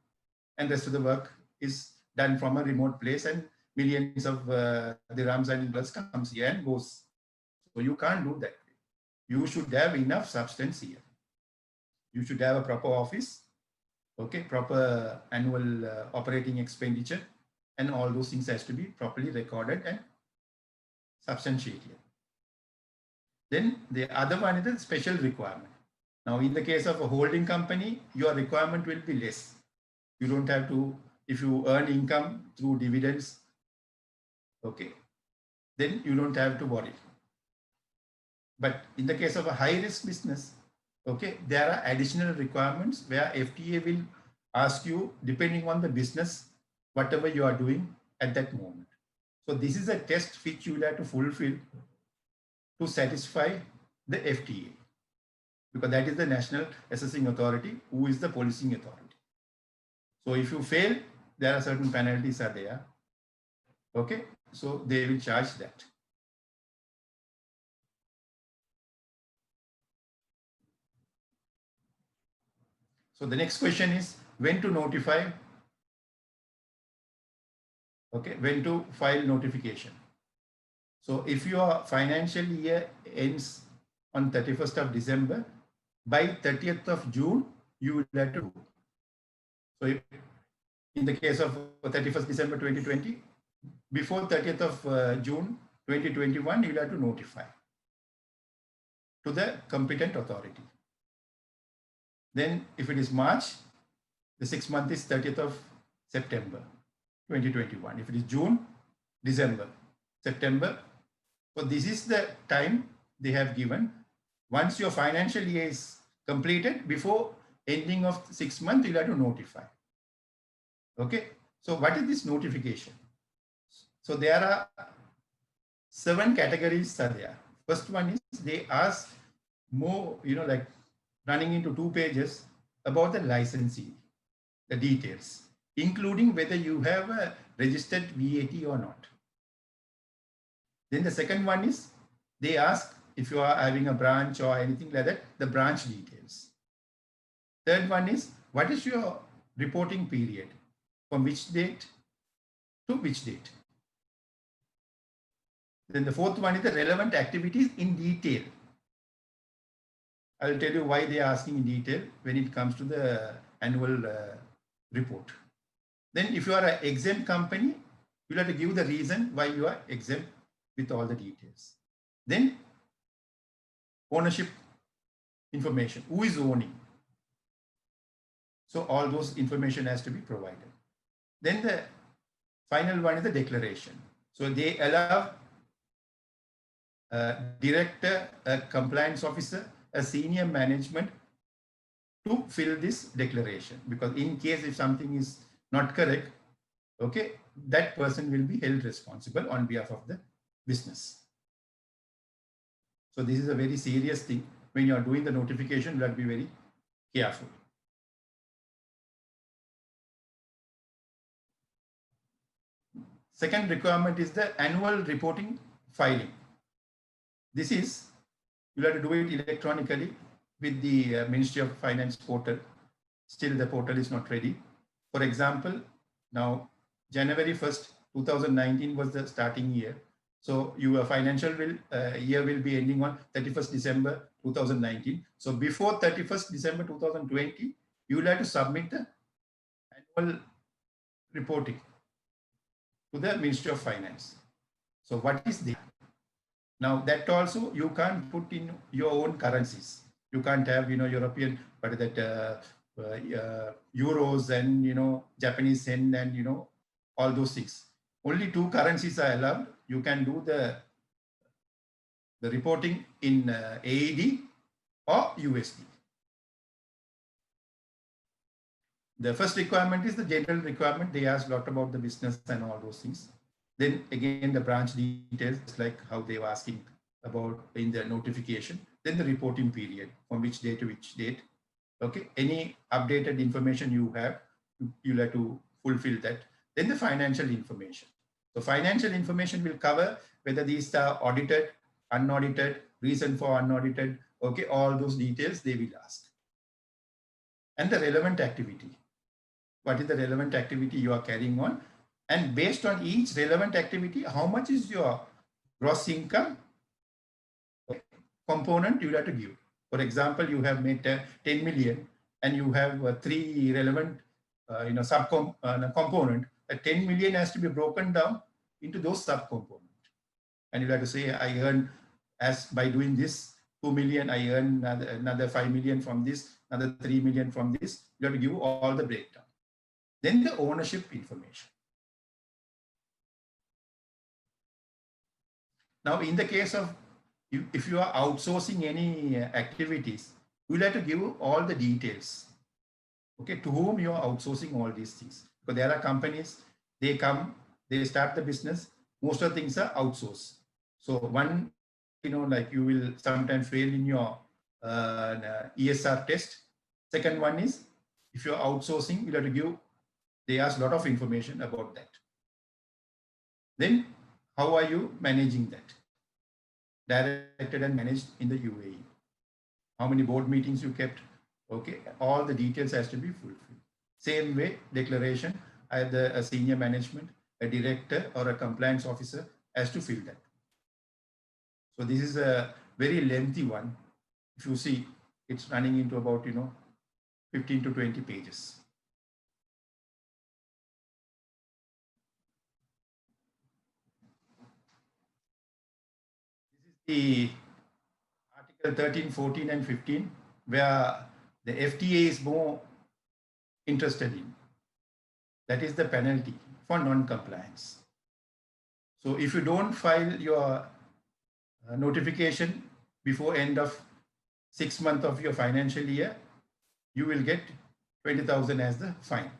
And rest of the work is done from a remote place, and millions of dirhams and dollars comes here and goes. So you can't do that. You should have enough substance here. You should have a proper office, okay, proper annual operating expenditure, and all those things has to be properly recorded and substantiated. Then the other one is the special requirement. Now, in the case of a holding company, your requirement will be less. You don't have to, if you earn income through dividends, okay, then you don't have to worry. But in the case of a high risk business, okay, there are additional requirements where FTA will ask you, depending on the business, whatever you are doing at that moment. So this is a test which you will have to fulfill to satisfy the FTA, because that is the National Assessing Authority, who is the policing authority. So if you fail, there are certain penalties are there. Okay, so they will charge that. So the next question is when to notify. Okay, when to file notification. So if your financial year ends on 31st of December, by 30th of June, you will have to do. So if, in the case of 31st December 2020, before 30th of June 2021, you will have to notify to the competent authority. Then if it is March, the 6th month is 30th of September 2021. If it is June, December, September. So this is the time they have given. Once your financial year is completed, before ending of 6 months, you'll have to notify. Okay. So what is this notification? So there are 7 categories are there. First one is they ask more, like running into 2 pages about the licensee, the details, including whether you have a registered VAT or not. Then the second one is they ask if you are having a branch or anything like that, the branch details. Third one is what is your reporting period, from which date to which date. Then the fourth one is the relevant activities in detail. I'll tell you why they are asking in detail when it comes to the annual report. Then if you are an exempt company, you'll have to give the reason why you are exempt with all the details. Then ownership information, who is owning? So all those information has to be provided. Then the final one is the declaration. So they allow a director, a compliance officer, a senior management to fill this declaration, because in case if something is not correct, okay, that person will be held responsible on behalf of the business. So this is a very serious thing. When you are doing the notification, you have to be very careful. Second requirement is the annual reporting filing. This is, you have to do it electronically with the Ministry of Finance portal. Still the portal is not ready. For example, now January 1st, 2019 was the starting year. So your financial year will be ending on 31st December 2019. So before 31st December 2020, you will have to submit the annual reporting to the Ministry of Finance. So what is this? Now that also you can't put in your own currencies. You can't have, European, but that euros and, Japanese yen and, all those things. Only two currencies are allowed. You can do the reporting in AED or USD. The first requirement is the general requirement. They ask a lot about the business and all those things. Then again, the branch details, like how they were asking about in the notification. Then the reporting period, from which date to which date. Okay, any updated information you have, you'll have to fulfill that. Then the financial information. So financial information will cover whether these are audited, unaudited, reason for unaudited, okay, all those details they will ask. And the relevant activity. What is the relevant activity you are carrying on? And based on each relevant activity, how much is your gross income component you have to give. For example, you have made 10 million and you have three relevant component. 10 million has to be broken down into those subcomponents. And you have to say, I earn, as by doing this 2 million, I earn another 5 million from this, another 3 million from this. You have to give all the breakdown. Then the ownership information. Now, in the case of, if you are outsourcing any activities, you will have to give all the details. Okay, to whom you are outsourcing all these things. Because there are companies, they come, they start the business, most of the things are outsourced. So one, like you will sometimes fail in your ESR test. Second one is, if you're outsourcing, you'll have to give, they ask a lot of information about that. Then, how are you managing that? Directed and managed in the UAE. How many board meetings you kept? Okay, all the details has to be fulfilled. Same way, declaration, either a senior management, a director, or a compliance officer has to fill that. So this is a very lengthy one. If you see, it's running into about 15 to 20 pages. The Article 13, 14, and 15, where the FTA is more interested in. That is the penalty for non-compliance. So if you don't file your notification before end of 6 months of your financial year, you will get 20,000 as the fine.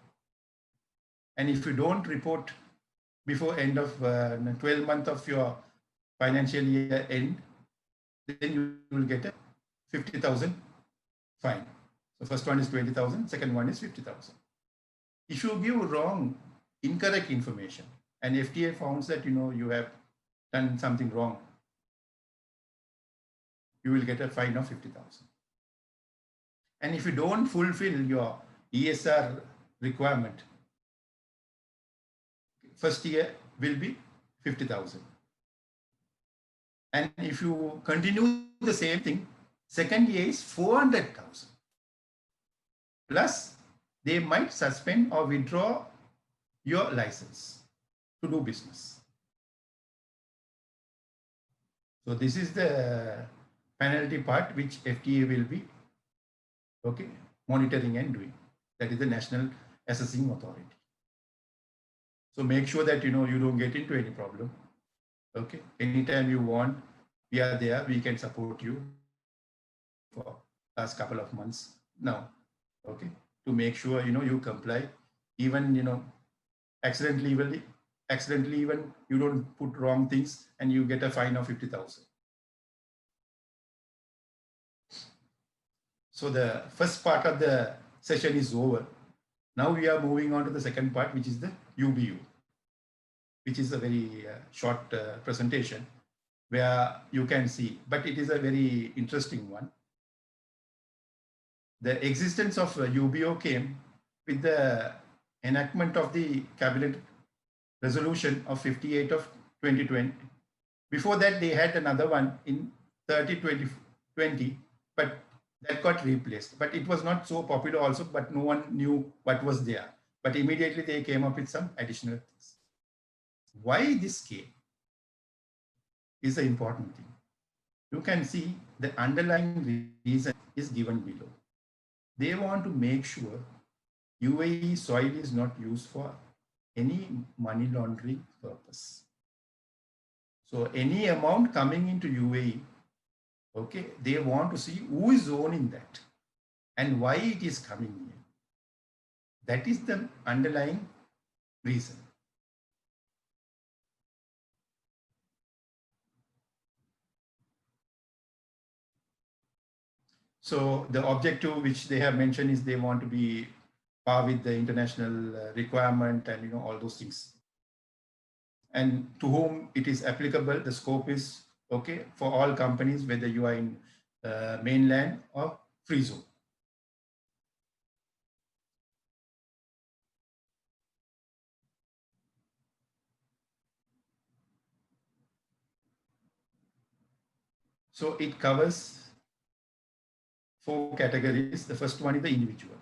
And if you don't report before end of 12 months of your financial year end, then you will get a 50,000 fine. So first one is 20,000, second one is 50,000. If you give wrong, incorrect information, and FTA found that you have done something wrong, you will get a fine of 50,000. And if you don't fulfill your ESR requirement, first year will be 50,000. And if you continue the same thing, second year is 400,000. Plus they might suspend or withdraw your license to do business. So this is the penalty part which FTA will be monitoring and doing. That is the National Assessing Authority. So make sure that you don't get into any problem. Okay, anytime you want, we are there. We can support you for last couple of months now. Okay, to make sure you comply. Even accidentally even you don't put wrong things and you get a fine of 50,000. So the first part of the session is over. Now we are moving on to the second part, which is the UBU, which is a very short presentation where you can see, but it is a very interesting one. The existence of UBO came with the enactment of the Cabinet Resolution of 58 of 2020. Before that, they had another one in 2020, but that got replaced. But it was not so popular also, but no one knew what was there. But immediately they came up with some additional things. Why this came is the important thing. You can see the underlying reason is given below. They want to make sure UAE soil is not used for any money laundering purpose. So any amount coming into UAE, they want to see who is owning that and why it is coming here. That is the underlying reason. So the objective which they have mentioned is they want to be par with the international requirement and all those things. And to whom it is applicable, the scope is for all companies, whether you are in mainland or free zone. So it covers 4 categories. The first one is the individual.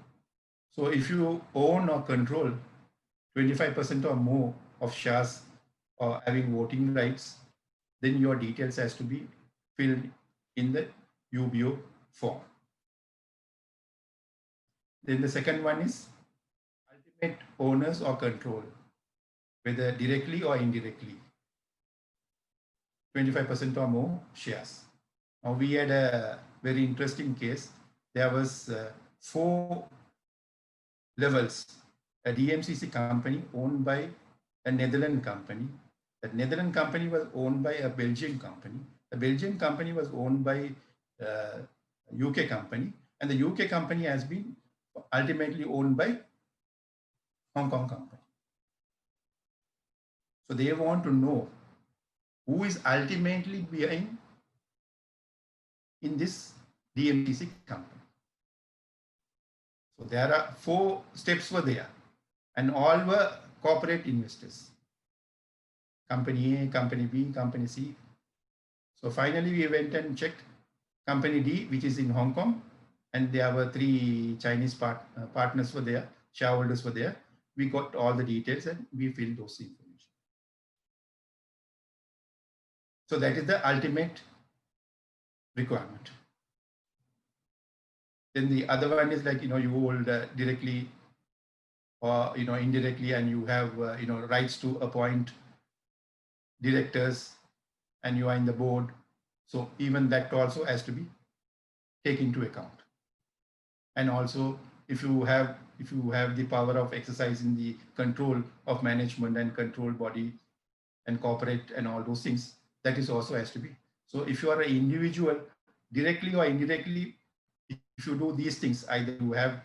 So if you own or control 25% or more of shares or having voting rights, then your details has to be filled in the UBO form. Then the second one is ultimate owners or control, whether directly or indirectly, 25% or more shares. Now we had a very interesting case. There was 4 levels. A DMCC company owned by a Netherlands company. That Netherlands company was owned by a Belgian company. The Belgian company was owned by a UK company. And the UK company has been ultimately owned by Hong Kong company. So they want to know who is ultimately behind in this DMCC company. So there are 4 steps were there, and all were corporate investors. Company A, Company B, Company C. So finally we went and checked Company D, which is in Hong Kong, and there were 3 Chinese partners were there, shareholders were there. We got all the details and we filled those information. So that is the ultimate requirement. Then the other one is like, you hold directly or, indirectly, and you have, rights to appoint directors and you are in the board. So even that also has to be taken into account. And also if you have the power of exercising the control of management and control body and corporate and all those things, that is also has to be. So if you are an individual, directly or indirectly, if you do these things, either you have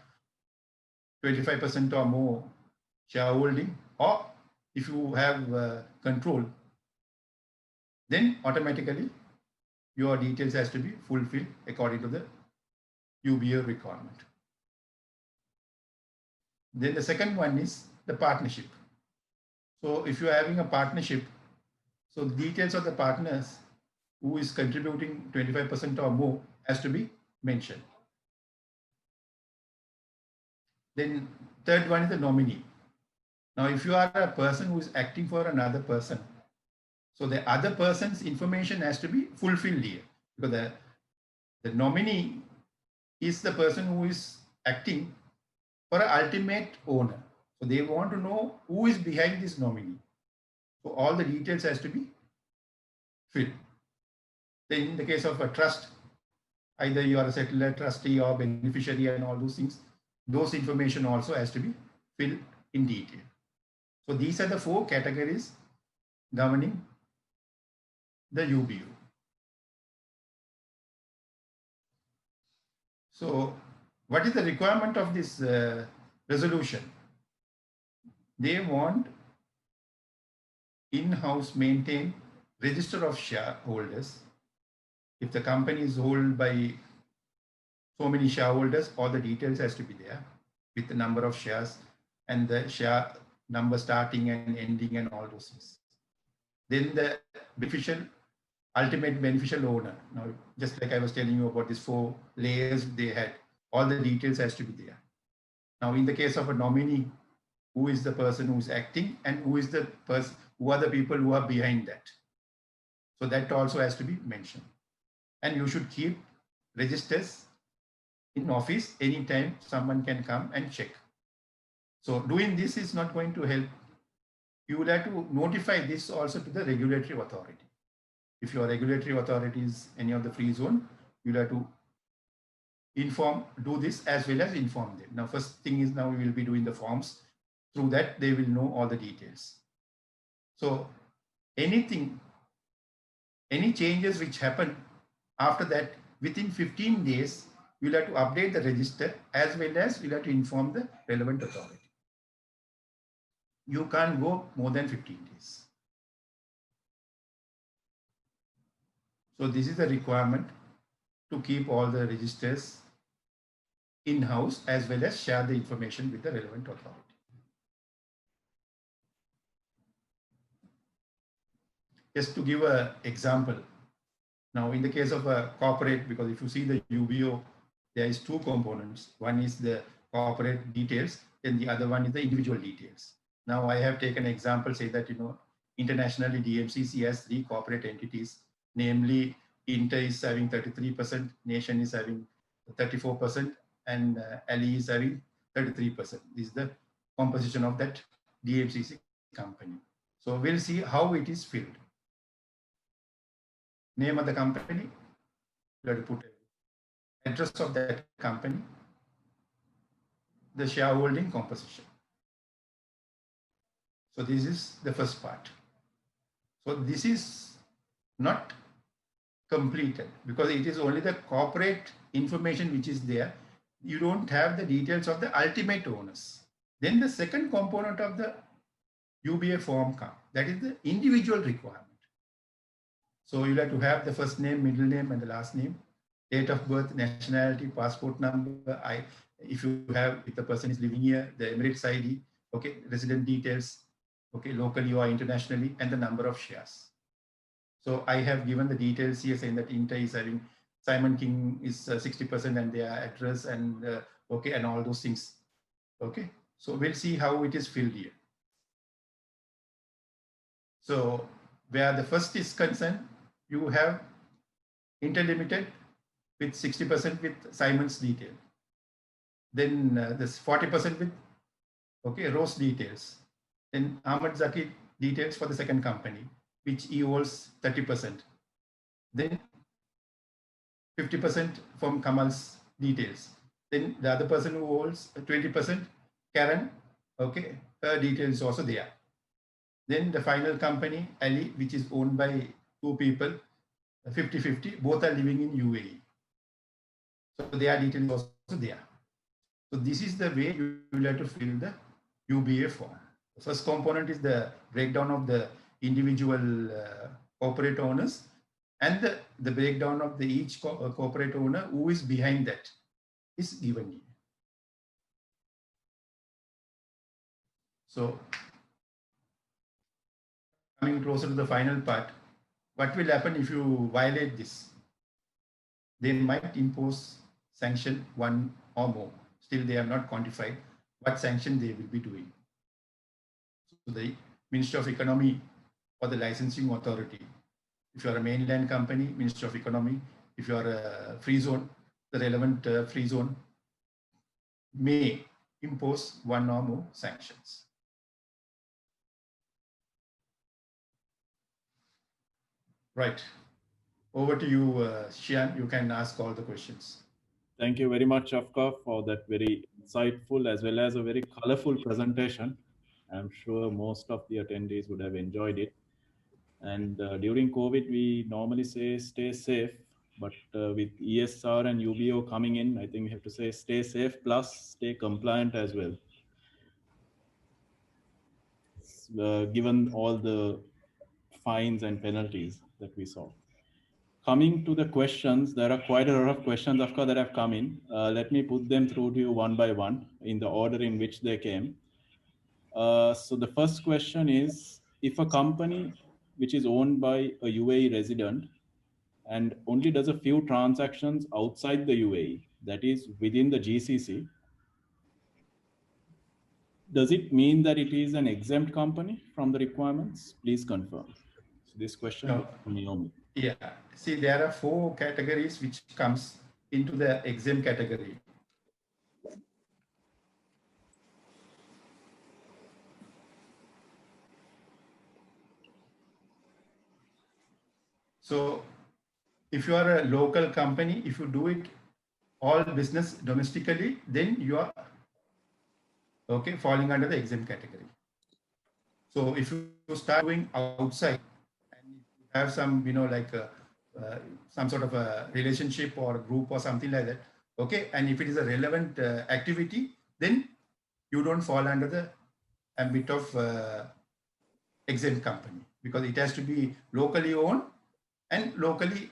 25% or more shareholding, or if you have control, then automatically your details has to be fulfilled according to the UBO requirement. Then the second one is the partnership. So if you are having a partnership, so the details of the partners who is contributing 25% or more has to be mentioned. Then third one is the nominee. Now, if you are a person who is acting for another person, so the other person's information has to be fulfilled here, because the nominee is the person who is acting for an ultimate owner. So they want to know who is behind this nominee. So all the details has to be filled. Then in the case of a trust, either you are a settlor, trustee, or beneficiary, and all those things, those information also has to be filled in detail. So these are the 4 categories governing the UBO. So what is the requirement of this resolution? They want in-house maintain register of shareholders. If the company is held by so many shareholders, all the details has to be there with the number of shares and the share number starting and ending and all those things. Then the ultimate beneficial owner. Now, just like I was telling you about these 4 layers they had, all the details has to be there. Now, in the case of a nominee, who is the person who is acting and who is the person, who are the people who are behind that. So that also has to be mentioned. And you should keep registers in office anytime someone can come and check. So doing this is not going to help. You will have to notify this also to the regulatory authority. If your regulatory authority is any of the free zone, you'll have to do this as well as inform them. Now, first thing is, now we will be doing the forms. Through that, they will know all the details. So any changes which happen after that, within 15 days, you'll have to update the register as well as you'll have to inform the relevant authority. You can't go more than 15 days. So this is the requirement to keep all the registers in-house as well as share the information with the relevant authority. Just to give an example, now in the case of a corporate, because if you see the UBO, there is 2 components. One is the corporate details, and the other one is the individual details. Now I have taken an example, say that, internationally DMCC has 3 corporate entities, namely Inter is having 33%, Nation is having 34%, and Ali is having 33%. This is the composition of that DMCC company. So we'll see how it is filled. Name of the company, you have to put address of that company, the shareholding composition. So this is the first part. So this is not completed because it is only the corporate information which is there. You don't have the details of the ultimate owners. Then the second component of the UBA form comes, that is the individual requirement. So you have to have the first name, middle name, and the last name, date of birth, nationality, passport number. If the person is living here, the Emirates ID, okay, resident details, okay, locally or internationally, and the number of shares. So I have given the details here saying that Inter is having Simon King is 60% and their address and okay, and all those things. Okay, so we'll see how it is filled here. So where the first is concerned, you have Inter Limited with 60% with Simon's detail. Then this 40% with okay, Rose details. Then Ahmed Zaki details for the second company, which he holds 30%. Then 50% from Kamal's details. Then the other person who holds 20%, Karen, okay, her details is also there. Then the final company, Ali, which is owned by 2 people, 50-50, both are living in UAE. So their details is also there. So this is the way you will have to fill the UBA form. The first component is the breakdown of the individual corporate owners and the breakdown of each corporate owner who is behind that is given here. So coming closer to the final part, what will happen if you violate this? They might impose sanction 1 or more. Still, they have not quantified. what sanction they will be doing. So the Ministry of Economy or the licensing authority, if you are a mainland company, Ministry of Economy, if you are a free zone, the relevant free zone may impose one or more sanctions. Right. Over to you, Shian. You can ask all the questions. Thank you very much, Afka, for that very insightful as well as a very colorful presentation. I'm sure most of the attendees would have enjoyed it. And during COVID, we normally say stay safe, but with ESR and UBO coming in, I think we have to say stay safe plus stay compliant as well. Given all the fines and penalties that we saw. Coming to the questions, there are quite a lot of questions, of course, that have come in. Let me put them through to you one by one in the order in which they came. So the first question is, if a company which is owned by a UAE resident and only does a few transactions outside the UAE, that is within the GCC, does it mean that it is an exempt company from the requirements? Please confirm. So this question No. is from Naomi. Yeah. See, there are 4 categories which comes into the exempt category. So if you are a local company, if you do it all business domestically, then you are okay falling under the exempt category. So if you start doing outside and you have some, like some sort of a relationship or group or something like that, okay, and if it is a relevant activity, then you don't fall under the ambit of exempt company, because it has to be locally owned and locally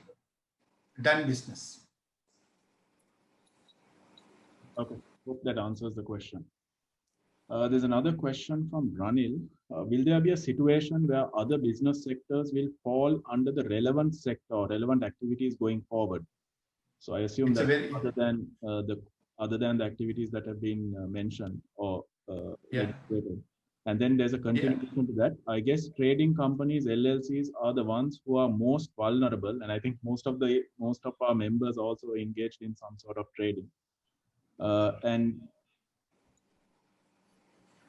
done business. Okay, hope that answers the question. There's another question from Ranil. Will there be a situation where other business sectors will fall under the relevant sector or relevant activities going forward? So I assume It's a that very- other than the activities that have been mentioned or Yeah. registered. And then there's a continuation to that. I guess trading companies, LLCs, are the ones who are most vulnerable, and I think most of our members also engaged in some sort of trading. And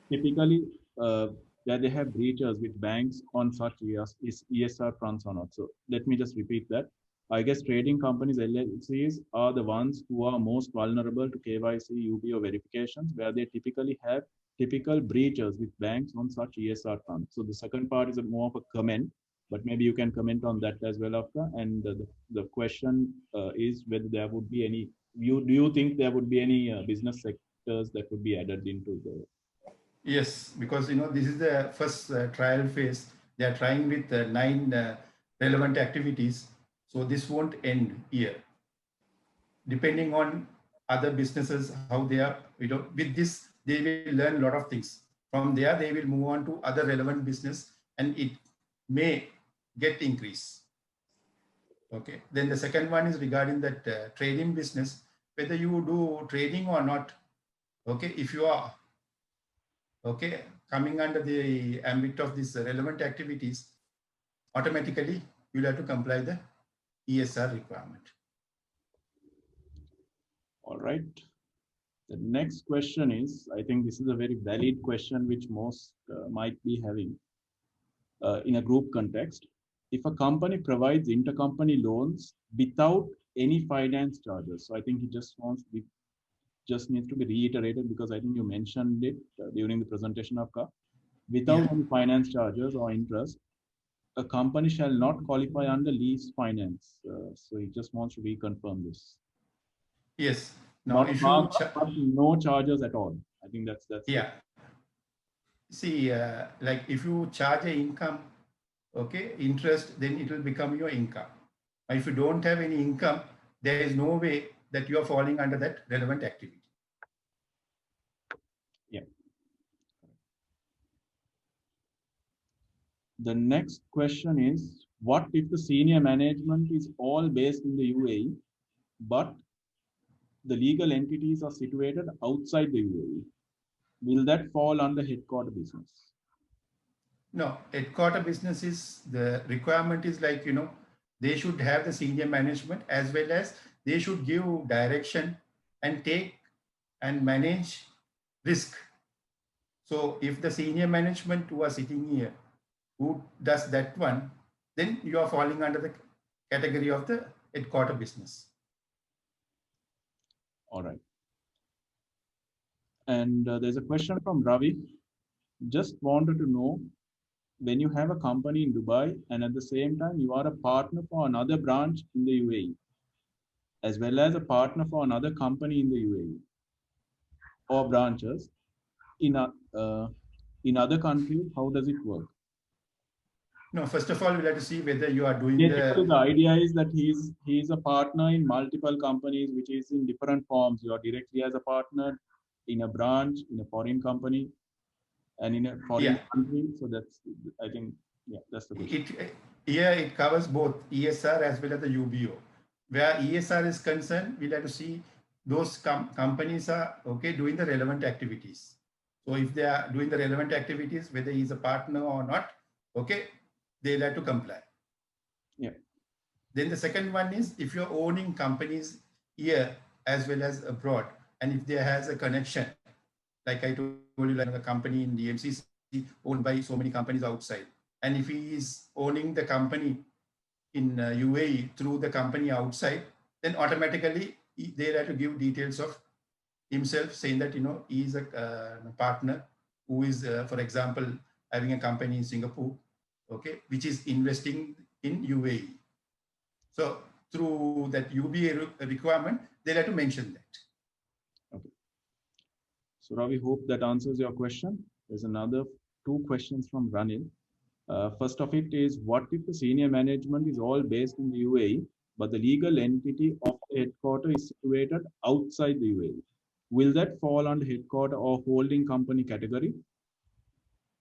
typically, where they have breaches with banks on such ESR fronts or not. So let me just repeat that. I guess trading companies, LLCs, are the ones who are most vulnerable to KYC, UBO verifications, where they typically have typical breaches with banks on such ESR fronts. So the second part is more of a comment, but maybe you can comment on that as well, Afka. And the question is whether there would be any, do you think there would be any business sectors that would be added into the... Yes, because this is the first trial phase. They are trying with 9 relevant activities. So this won't end here. Depending on other businesses, how they are, with this, they will learn a lot of things. From there, they will move on to other relevant business and it may get increase. Okay. Then the second one is regarding that trading business, whether you do trading or not. Okay. If you are okay coming under the ambit of these relevant activities, automatically you'll have to comply the ESR requirement. All right. The next question is, I think this is a very valid question which most might be having in a group context. If a company provides intercompany loans without any finance charges, so I think it just needs to be reiterated because I think you mentioned it during the presentation of CA. Without any finance charges or interest, a company shall not qualify under lease finance. So he just wants to reconfirm this. Yes. Now, Not no charges at all. I think that's yeah. See, like if you charge a income, okay, interest, then it will become your income. If you don't have any income, there is no way that you are falling under that relevant activity. Yeah. The next question is, what if the senior management is all based in the UAE, but the legal entities are situated outside the UAE? will that fall under headquarter business? No, headquarter business is the requirement is like, they should have the senior management as well as they should give direction and take and manage risk. So if the senior management who are sitting here, who does that one, then you are falling under the category of the headquarter business. All right. And there's a question from Ravi. Just wanted to know, when you have a company in Dubai and at the same time you are a partner for another branch in the UAE, as well as a partner for another company in the UAE or branches in other countries, how does it work? No, first of all, we'll have to see whether you are doing Basically, the idea is that he's a partner in multiple companies, which is in different forms. You are directly as a partner in a branch, in a foreign company, and in a foreign country. So that's, I think, yeah, that's the question. It covers both ESR as well as the UBO. Where ESR is concerned, we'll have to see those companies are doing the relevant activities. So if they are doing the relevant activities, whether he's a partner or not, they'll have to comply. Yeah. Then the second one is if you're owning companies here as well as abroad, and if there has a connection, like I told you, like a company in the MCC owned by so many companies outside. And if he is owning the company in UAE through the company outside, then automatically they have to give details of himself, saying that, he is a partner who is, for example, having a company in Singapore, which is investing in UAE. So through that UBA requirement, they'll have to mention that. Okay. So Ravi, hope that answers your question. There's another 2 questions from Ranil. First of it is, what if the senior management is all based in the UAE, but the legal entity of the headquarter is situated outside the UAE? Will that fall under headquarter or holding company category?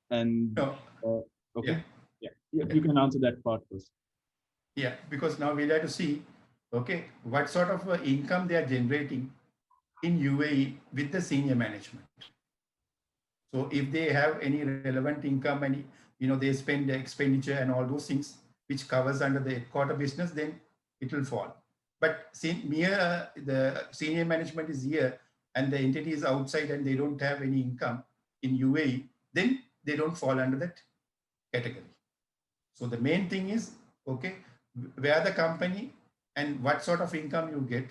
And no. Okay, yeah, you can answer that part first. Yeah, because now we'll have to see, what sort of income they are generating in UAE with the senior management. So if they have any relevant income and they spend the expenditure and all those things which covers under the headquarter business, then it will fall. But the senior management is here and the entity is outside and they don't have any income in UAE, then they don't fall under that category. So the main thing is, where the company and what sort of income you get,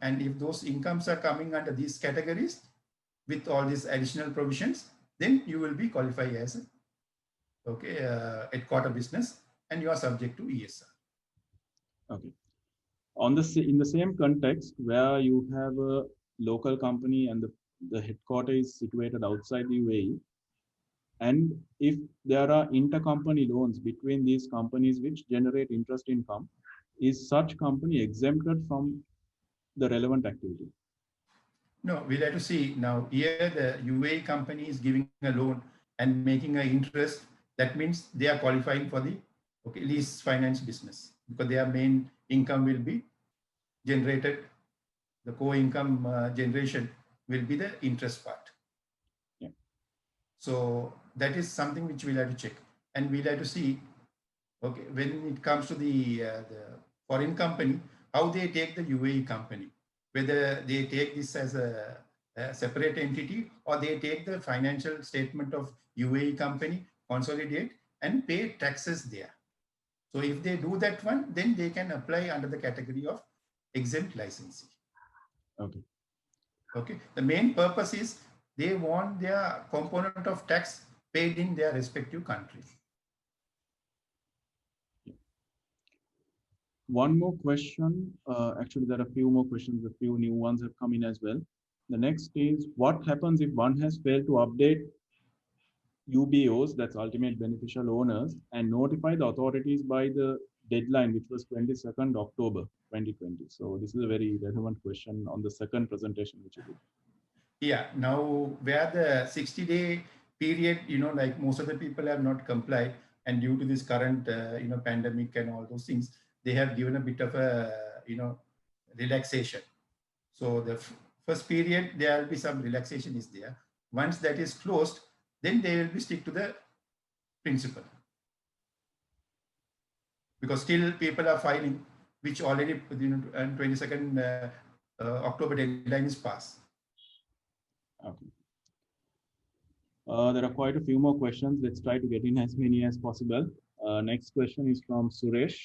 and if those incomes are coming under these categories with all these additional provisions, then you will be qualified as headquarter business and you are subject to ESR. Okay. In the same context, where you have a local company and the headquarter is situated outside the UAE, and if there are intercompany loans between these companies which generate interest income, is such company exempted from the relevant activity? No, we'll have to see. Now here the UAE company is giving a loan and making an interest. That means they are qualifying for the lease finance business, because their main income will be generated. The core income generation will be the interest part. Yeah. So that is something which we'll have to check, and we'll have to see, when it comes to the foreign company, how they take the UAE company, whether they take this as a separate entity or they take the financial statement of UAE company, consolidate and pay taxes there. So if they do that one, then they can apply under the category of exempt licensee. Okay. The main purpose is they want their component of tax paid in their respective country. One more question. Actually, there are a few more questions. A few new ones have come in as well. The next is, what happens if one has failed to update UBOs, that's ultimate beneficial owners, and notify the authorities by the deadline, which was 22nd October 2020. So this is a very relevant question on the second presentation which you did. Yeah, now where the 60-day period, like most of the people have not complied, and due to this current, pandemic and all those things, they have given a bit of a, relaxation. So the first period, there will be some relaxation is there. Once that is closed, then they will be stick to the principle. Because still people are filing, which already, on 22nd October deadline is passed. Okay. There are quite a few more questions. Let's try to get in as many as possible. Next question is from Suresh.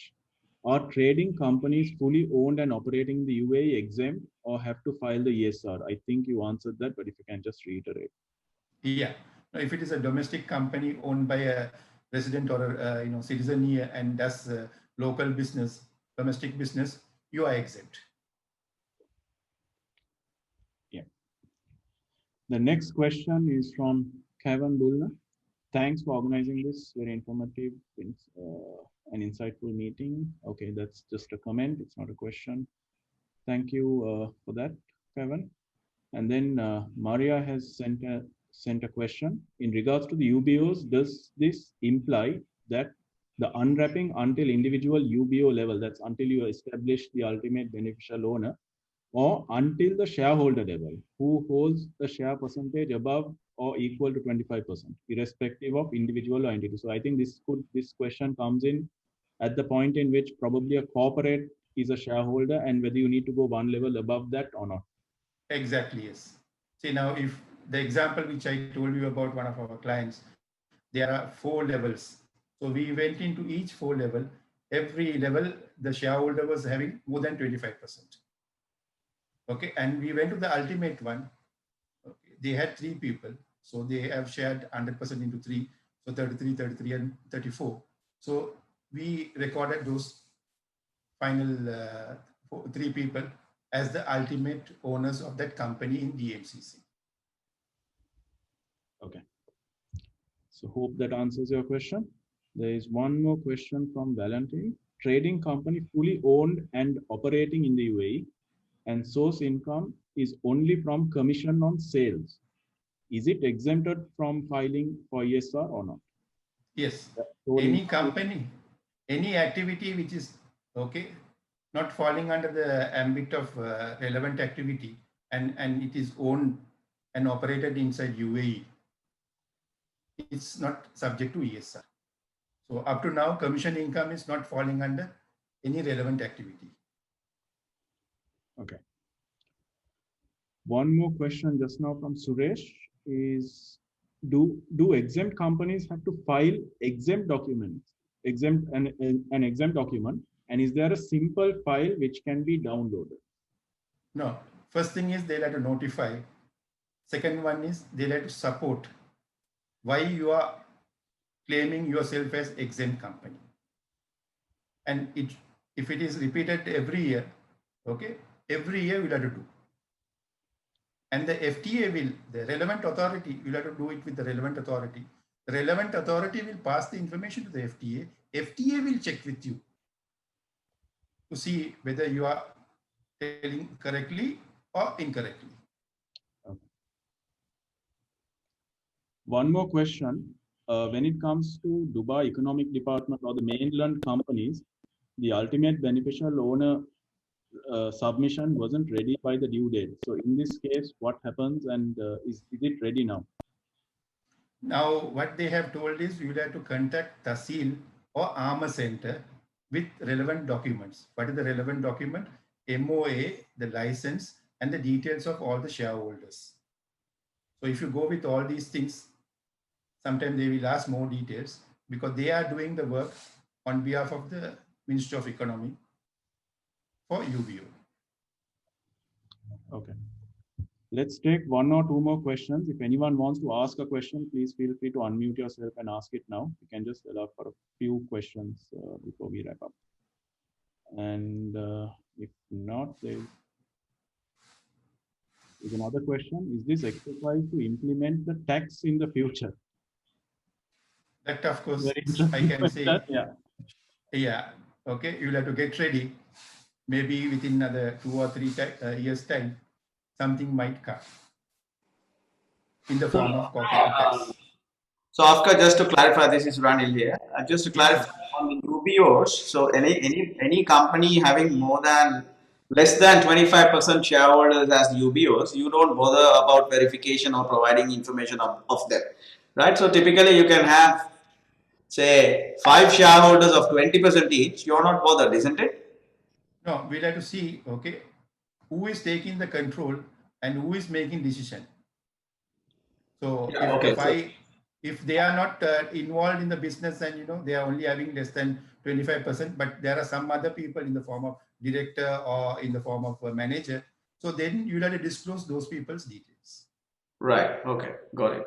Are trading companies fully owned and operating in the UAE exempt or have to file the ESR? I think you answered that, but if you can just reiterate. Yeah. Now, if it is a domestic company owned by a resident or a citizen here and does local business, domestic business, you are exempt. Yeah. The next question is from Kevin Bulna. Thanks for organizing this very informative and insightful meeting. Okay, that's just a comment. It's not a question. Thank you for that, Kevin. And then Maria has sent a question. In regards to the UBOs, does this imply that the unwrapping until individual UBO level, that's until you establish the ultimate beneficial owner, or until the shareholder level, who holds the share percentage above or equal to 25%, irrespective of individual or entity? So I think this question comes in at the point in which probably a corporate is a shareholder and whether you need to go one level above that or not. Exactly, yes. See, now if the example which I told you about one of our clients, there are 4 levels. So we went into each 4 level. Every level, the shareholder was having more than 25%. Okay, and we went to the ultimate one. Okay, they had 3 people. So they have shared 100% into 3. So 33, 33, and 34. So we recorded those final 3 people as the ultimate owners of that company in DMCC. Okay. So hope that answers your question. There is one more question from Valentine. Trading company fully owned and operating in the UAE and source income is only from commission on sales. Is it exempted from filing for ESR or not? Yes. Any company, any activity which is not falling under the ambit of relevant activity and it is owned and operated inside UAE, it's not subject to ESR. So up to now, commission income is not falling under any relevant activity. Okay. One more question just now from Suresh is, do exempt companies have to file exempt documents, an exempt document, and is there a simple file which can be downloaded? No. First thing is they'll have to notify. Second one is they'll have to support why you are claiming yourself as exempt company. And if it is repeated every year, okay, every year we'll have to do. And the FTA the relevant authority, you'll have to do it with the relevant authority. The relevant authority will pass the information to the FTA. FTA will check with you to see whether you are telling correctly or incorrectly. Okay. One more question. When it comes to Dubai Economic Department or the mainland companies, the ultimate beneficial owner submission wasn't ready by the due date. So in this case, what happens and is it ready now? Now, what they have told is you will have to contact Tahsil or Armor Center with relevant documents. What is the relevant document? MOA, the license, and the details of all the shareholders. So if you go with all these things, sometimes they will ask more details because they are doing the work on behalf of the Ministry of Economy for UBO. Okay. Let's take 1 or 2 more questions. If anyone wants to ask a question, please feel free to unmute yourself and ask it now. You can just allow for a few questions before we wrap up. And if not, there is another question. Is this exercise to implement the tax in the future? That, of course, I can say, yeah, okay, you'll have to get ready. Maybe within another 2 or 3 years' time, something might come in the form of corporate tax. So, Afka, just to clarify, this is Ranil here. Just to clarify on the UBOs, so any company having more than less than 25% shareholders as UBOs, you don't bother about verification or providing information of them, right? So typically you can have, say, 5 shareholders of 20% each. You're not bothered, isn't it? No, we'll have to see, okay, who is taking the control and who is making decision. So Yeah, if okay, the so- five, if they are not involved in the business and they are only having less than 25%, but there are some other people in the form of director or in the form of a manager, so then you'll have to disclose those people's details. Right. Okay. Got it.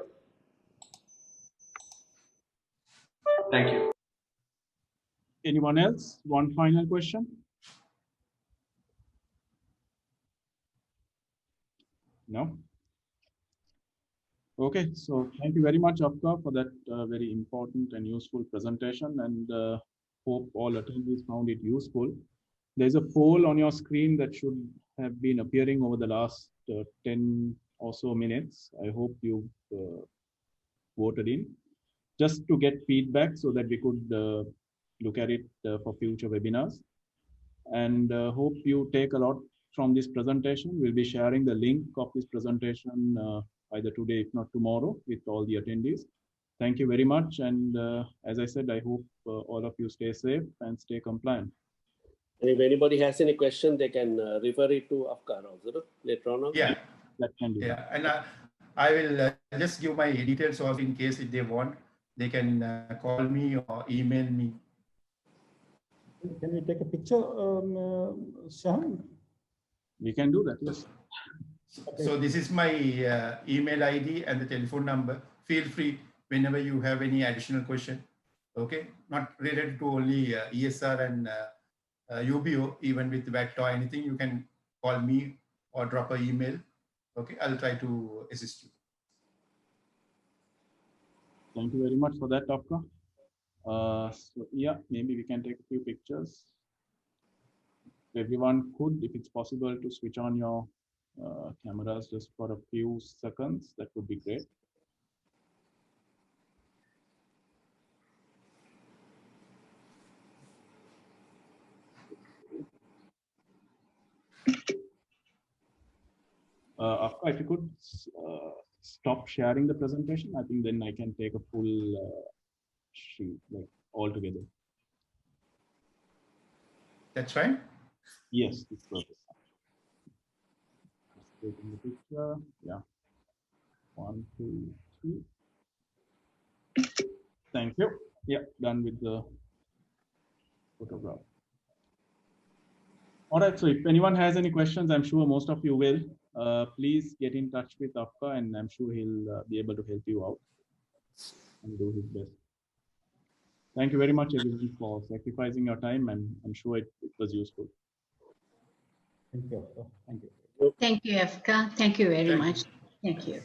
Thank you. Anyone else? One final question? No? Okay, so thank you very much, Afka, for that very important and useful presentation, and hope all attendees found it useful. There's a poll on your screen that should have been appearing over the last 10 or so minutes. I hope you voted in, just to get feedback so that we could look at it for future webinars. And hope you take a lot from this presentation. We'll be sharing the link of this presentation either today, if not tomorrow, with all the attendees. Thank you very much. And as I said, I hope all of you stay safe and stay compliant. And if anybody has any question, they can refer it to Afkar also later on. Yeah, That can be. yeah, and I will just give my details also in case if they want, they can call me or email me. Can we take a picture, Sham? We can do that, yes. So this is my email ID and the telephone number. Feel free whenever you have any additional question. Okay, not related to only ESR and UBO, even with VAT or anything, you can call me or drop an email. Okay, I'll try to assist you. Thank you very much for that, Afka. So yeah, maybe we can take a few pictures. Everyone could, if it's possible, to switch on your cameras just for a few seconds, that would be great. Afka, if you could stop sharing the presentation, I think then I can take a full sheet, like all together. That's fine. Yes, it's perfect. Just taking the picture. Yeah. 1, 2, 3. Thank you. Yeah, done with the photograph. All right, so if anyone has any questions, I'm sure most of you will. Please get in touch with Afka, and I'm sure he'll be able to help you out and do his best. Thank you very much, everyone, for sacrificing your time, and I'm sure it was useful. Thank you. Thank you. Thank you, Afka. Thank you very Thank you. much. Thank you.